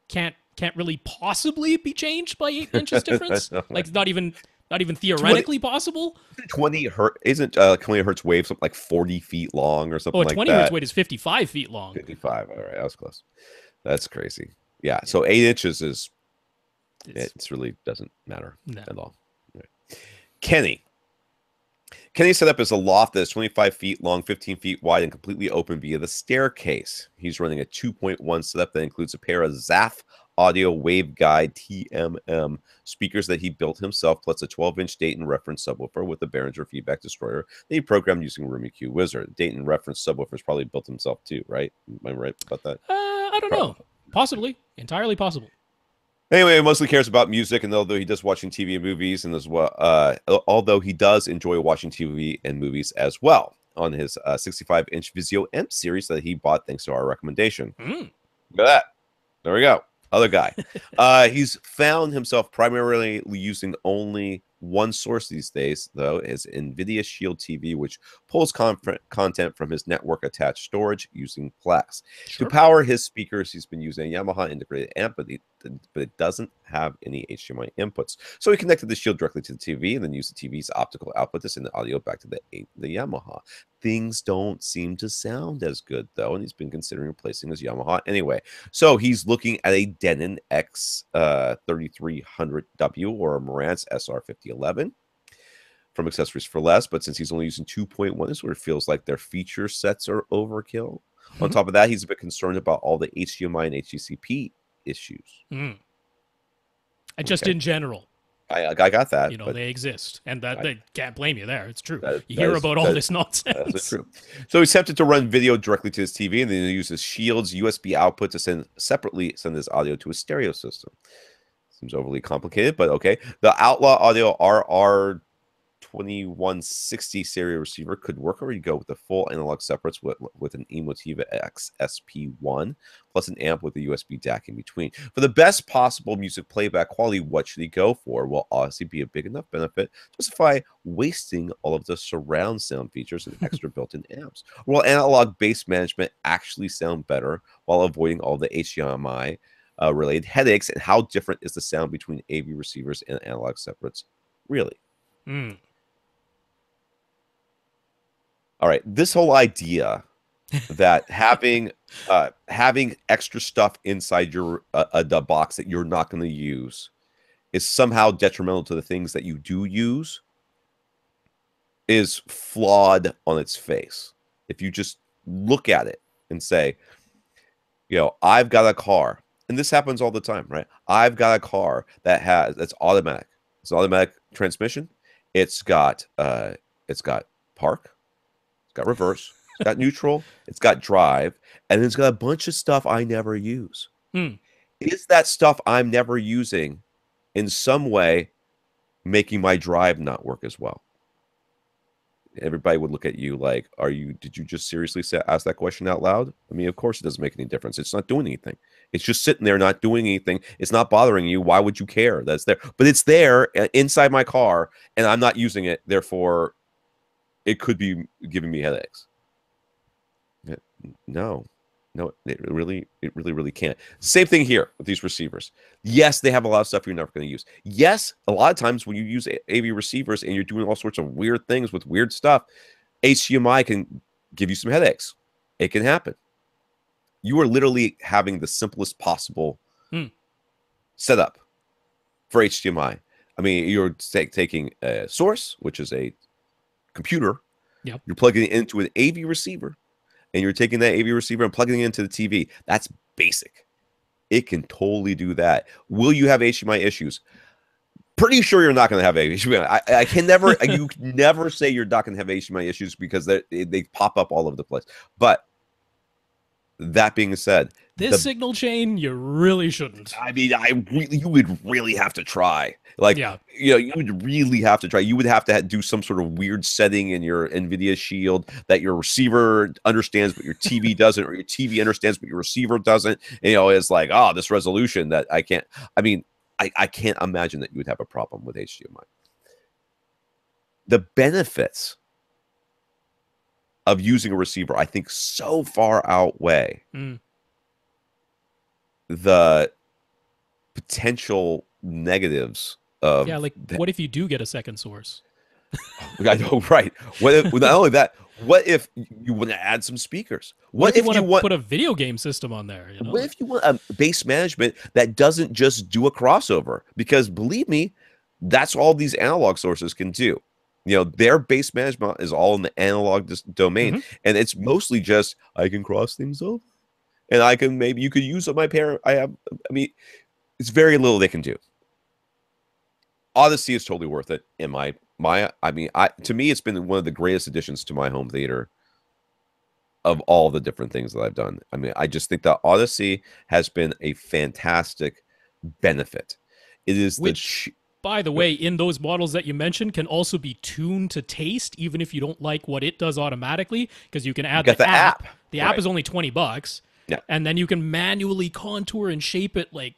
can't really possibly be changed by 8 inches difference. Like, not even Not even 20, theoretically possible? 20 hertz isn't 20 hertz wave something like 40 feet long or Oh, something a like 20 hertz that. wave is 55 feet long. 55. All right, that was close. That's crazy. Yeah. So 8 inches is it really doesn't matter No. at all. Right. Kenny. Kenny's setup is a loft that is 25 feet long, 15 feet wide, and completely open via the staircase. He's running a 2.1 setup that includes a pair of ZAF Audio Waveguide TMM speakers that he built himself, plus a 12-inch Dayton reference subwoofer with a Behringer feedback destroyer that he programmed using RoomEQ Wizard. Dayton reference subwoofer is probably built himself too, right? Am I right about that? I don't know. Possibly. Entirely possible. Anyway, he mostly cares about music, and although he does watching TV and movies, and as well, although he does enjoy watching TV and movies as well on his 65-inch Vizio M series that he bought thanks to our recommendation. Look at that. There we go. Other guy. He's found himself primarily using only one source these days, though, is NVIDIA Shield TV, which pulls content from his network-attached storage using Plex. Sure. To power his speakers, he's been using a Yamaha integrated amp, but it doesn't have any HDMI inputs. So he connected the Shield directly to the TV and then used the TV's optical output to send the audio back to the Yamaha. Things don't seem to sound as good, though, and he's been considering replacing his Yamaha anyway. So he's looking at a Denon X3300W or a Marantz SR5011 from Accessories for Less, but since he's only using 2.1, it sort of feels like their feature sets are overkill. On top of that, he's a bit concerned about all the HDMI and HDCP issues. Just in general. I got that. You know, they exist, and they can't blame you there. It's true. You hear about all this nonsense. That's true. So he's tempted to run video directly to his TV, and then he uses Shield's USB output to send his audio to a stereo system. Seems overly complicated, but okay. The Outlaw Audio RR2160 stereo receiver could work, or you go with the full analog separates with an Emotiva X SP1 plus an amp with a USB DAC in between. For the best possible music playback quality, what should he go for? Will honestly be a big enough benefit to justify wasting all of the surround sound features and extra built-in amps? Will analog bass management actually sound better while avoiding all the HDMI related headaches? And how different is the sound between AV receivers and analog separates? Really? All right, this whole idea that having extra stuff inside your the box that you're not going to use is somehow detrimental to the things that you do use is flawed on its face. If you just look at it and say, I've got a car, and this happens all the time, right? I've got a car that's automatic. It's an automatic transmission. It's got park. It's got reverse. It's got neutral. It's got drive. And it's got a bunch of stuff I never use. Is that stuff I'm never using in some way making my drive not work as well? Everybody would look at you like, did you just seriously ask that question out loud? I mean, of course it doesn't make any difference. It's not doing anything. It's just sitting there not doing anything. It's not bothering you. Why would you care that's there? But it's there inside my car and I'm not using it. Therefore, it could be giving me headaches. No, it really can't. Same thing here with these receivers. Yes, they have a lot of stuff you're never going to use. Yes, a lot of times when you use AV receivers and you're doing all sorts of weird things with weird stuff, HDMI can give you some headaches. It can happen. You are literally having the simplest possible setup for HDMI. I mean, you're taking a source, which is a computer. Yep. You're plugging it into an AV receiver, and you're taking that AV receiver and plugging it into the TV. That's basic. It can totally do that. Will you have HDMI issues? Pretty sure you're not going to have HDMI. I can never, you can never say you're not going to have HDMI issues because they pop up all over the place. But that being said, this signal chain, you really shouldn't. I mean, you would really have to try. Like, you would really have to try. You would have to do some sort of weird setting in your NVIDIA Shield that your receiver understands, but your TV doesn't, or your TV understands, but your receiver doesn't. It's like, this resolution that I can't. I mean, I can't imagine that you would have a problem with HDMI. The benefits of using a receiver, I think, so far outweigh the potential negatives Yeah, of like that. what if you do get a second source? I know, right? What if, not only that, what if you want to add some speakers? What What if you if want to you want put a video game system on there? what if you want a base management that doesn't just do a crossover? Because believe me, that's all these analog sources can do. Their base management is all in the analog domain, Mhm. and it's mostly just I can cross things over, and I can maybe you could use my parent. I mean, it's very little they can do. Odyssey is totally worth it in I mean, to me, it's been one of the greatest additions to my home theater of all the different things that I've done. I mean, I just think that Odyssey has been a fantastic benefit. It is Which, by the way, in those models that you mentioned, can also be tuned to taste, even if you don't like what it does automatically, because you can add got the app. app. The app is only $20, Yeah. and then you can manually contour and shape it like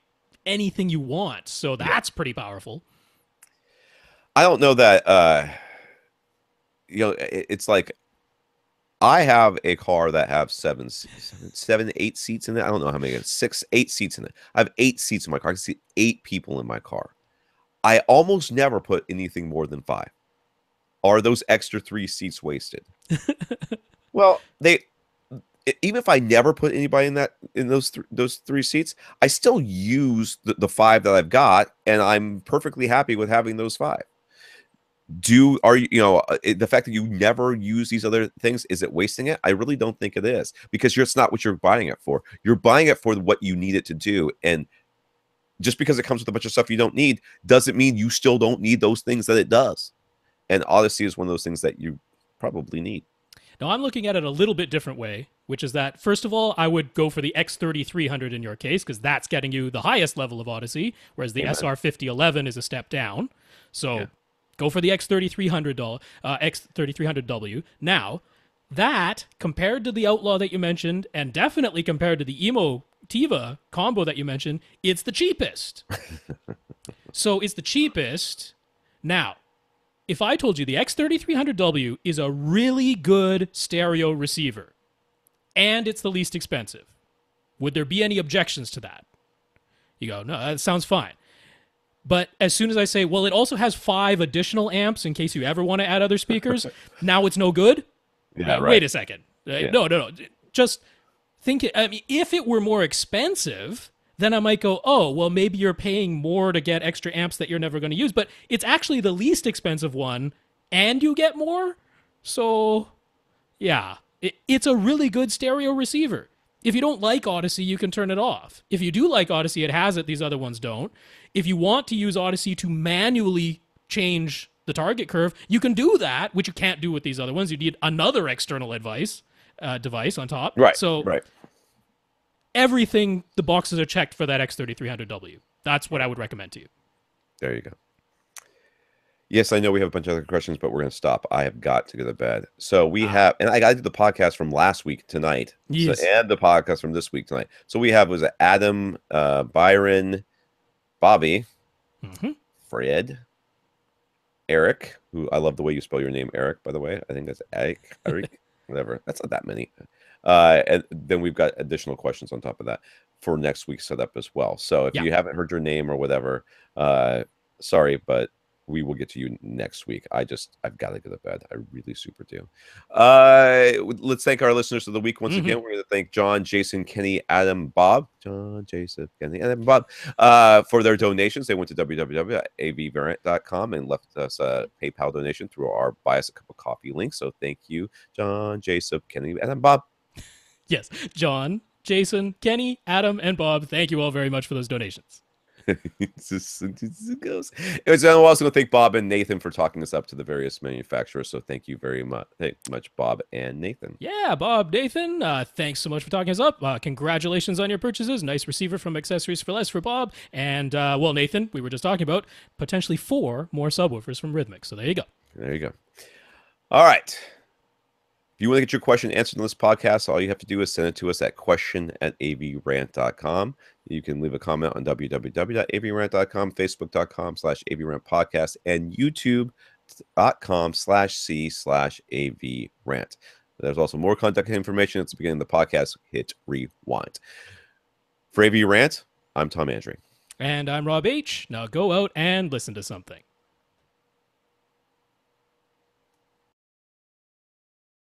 anything you want. So Yeah. that's pretty powerful. I don't know that it's like I have a car that have seven, 8 seats in it. I don't know how many. 6, 8 seats in it. I have 8 seats in my car. I can see 8 people in my car. I almost never put anything more than 5. Are those extra 3 seats wasted? Well, even if I never put anybody in those 3 seats, I still use the 5 that I've got, and I'm perfectly happy with having those 5. The fact that you never use these other things, is it wasting it? I really don't think it is, because it's not what you're buying it for. You're buying it for what you need it to do, and just because it comes with a bunch of stuff you don't need doesn't mean you still don't need those things that it does. And Odyssey is one of those things that you probably need. Now, I'm looking at it a little bit different way, which is that, first of all, I would go for the X3300 in your case, because that's getting you the highest level of Odyssey, whereas the SR5011 is a step down. So go for the X3300W. Now, that, compared to the Outlaw that you mentioned, and definitely compared to the Emo Tiva combo that you mentioned, it's the cheapest. So it's the cheapest. Now, if I told you the X3300W is a really good stereo receiver, and it's the least expensive, would there be any objections to that? You go, no, that sounds fine. But as soon as I say, well, it also has 5 additional amps in case you ever want to add other speakers, now it's no good? Yeah, right. Wait a second. No. Just think, I mean, if it were more expensive, then I might go, oh, well, maybe you're paying more to get extra amps that you're never going to use. But it's actually the least expensive one, and you get more? So, yeah, it's a really good stereo receiver. If you don't like Odyssey, you can turn it off. If you do like Odyssey, it has it. These other ones don't. If you want to use Odyssey to manually change the target curve, you can do that, which you can't do with these other ones. You need another external device on top. Right. So right. Everything, the boxes are checked for that X3300W. That's what I would recommend to you. There you go. Yes, I know we have a bunch of other questions, but we're going to stop. I have got to go to bed. So we have, and I got to do the podcast from last week tonight. Yes. And the podcast from this week tonight. So we have, was it Adam, Byron, Bobby, Fred, Eric, who I love the way you spell your name, Eric, by the way. I think that's Eric, whatever. That's not that many. And then we've got additional questions on top of that for next week's setup as well. So if you haven't heard your name or whatever, sorry, but we will get to you next week. I've got to go to bed. I really super do. Let's thank our listeners of the week once again. We're going to thank John, Jason, Kenny, Adam, Bob. John, Jason, Kenny, Adam, Bob for their donations. They went to www.avrant.com and left us a PayPal donation through our Buy Us a Cup of Coffee link. So thank you, John, Jason, Kenny, Adam, Bob. Yes, John, Jason, Kenny, Adam, and Bob. Thank you all very much for those donations. It goes. I'm also going to thank Bob and Nathan for talking us up to the various manufacturers. So thank you very much, Bob and Nathan. Yeah, Bob, Nathan, thanks so much for talking us up. Congratulations on your purchases. Nice receiver from Accessories for Less for Bob. And, well, Nathan, we were just talking about potentially 4 more subwoofers from Rhythmic. So there you go. There you go. All right. If you want to get your question answered in this podcast, all you have to do is send it to us at question@avrant.com. You can leave a comment on www.avrant.com, facebook.com/avrant podcast, and youtube.com/c/avrant. There's also more contact information at the beginning of the podcast. Hit rewind. For AV Rant, I'm Tom Andry. And I'm Rob H. Now go out and listen to something.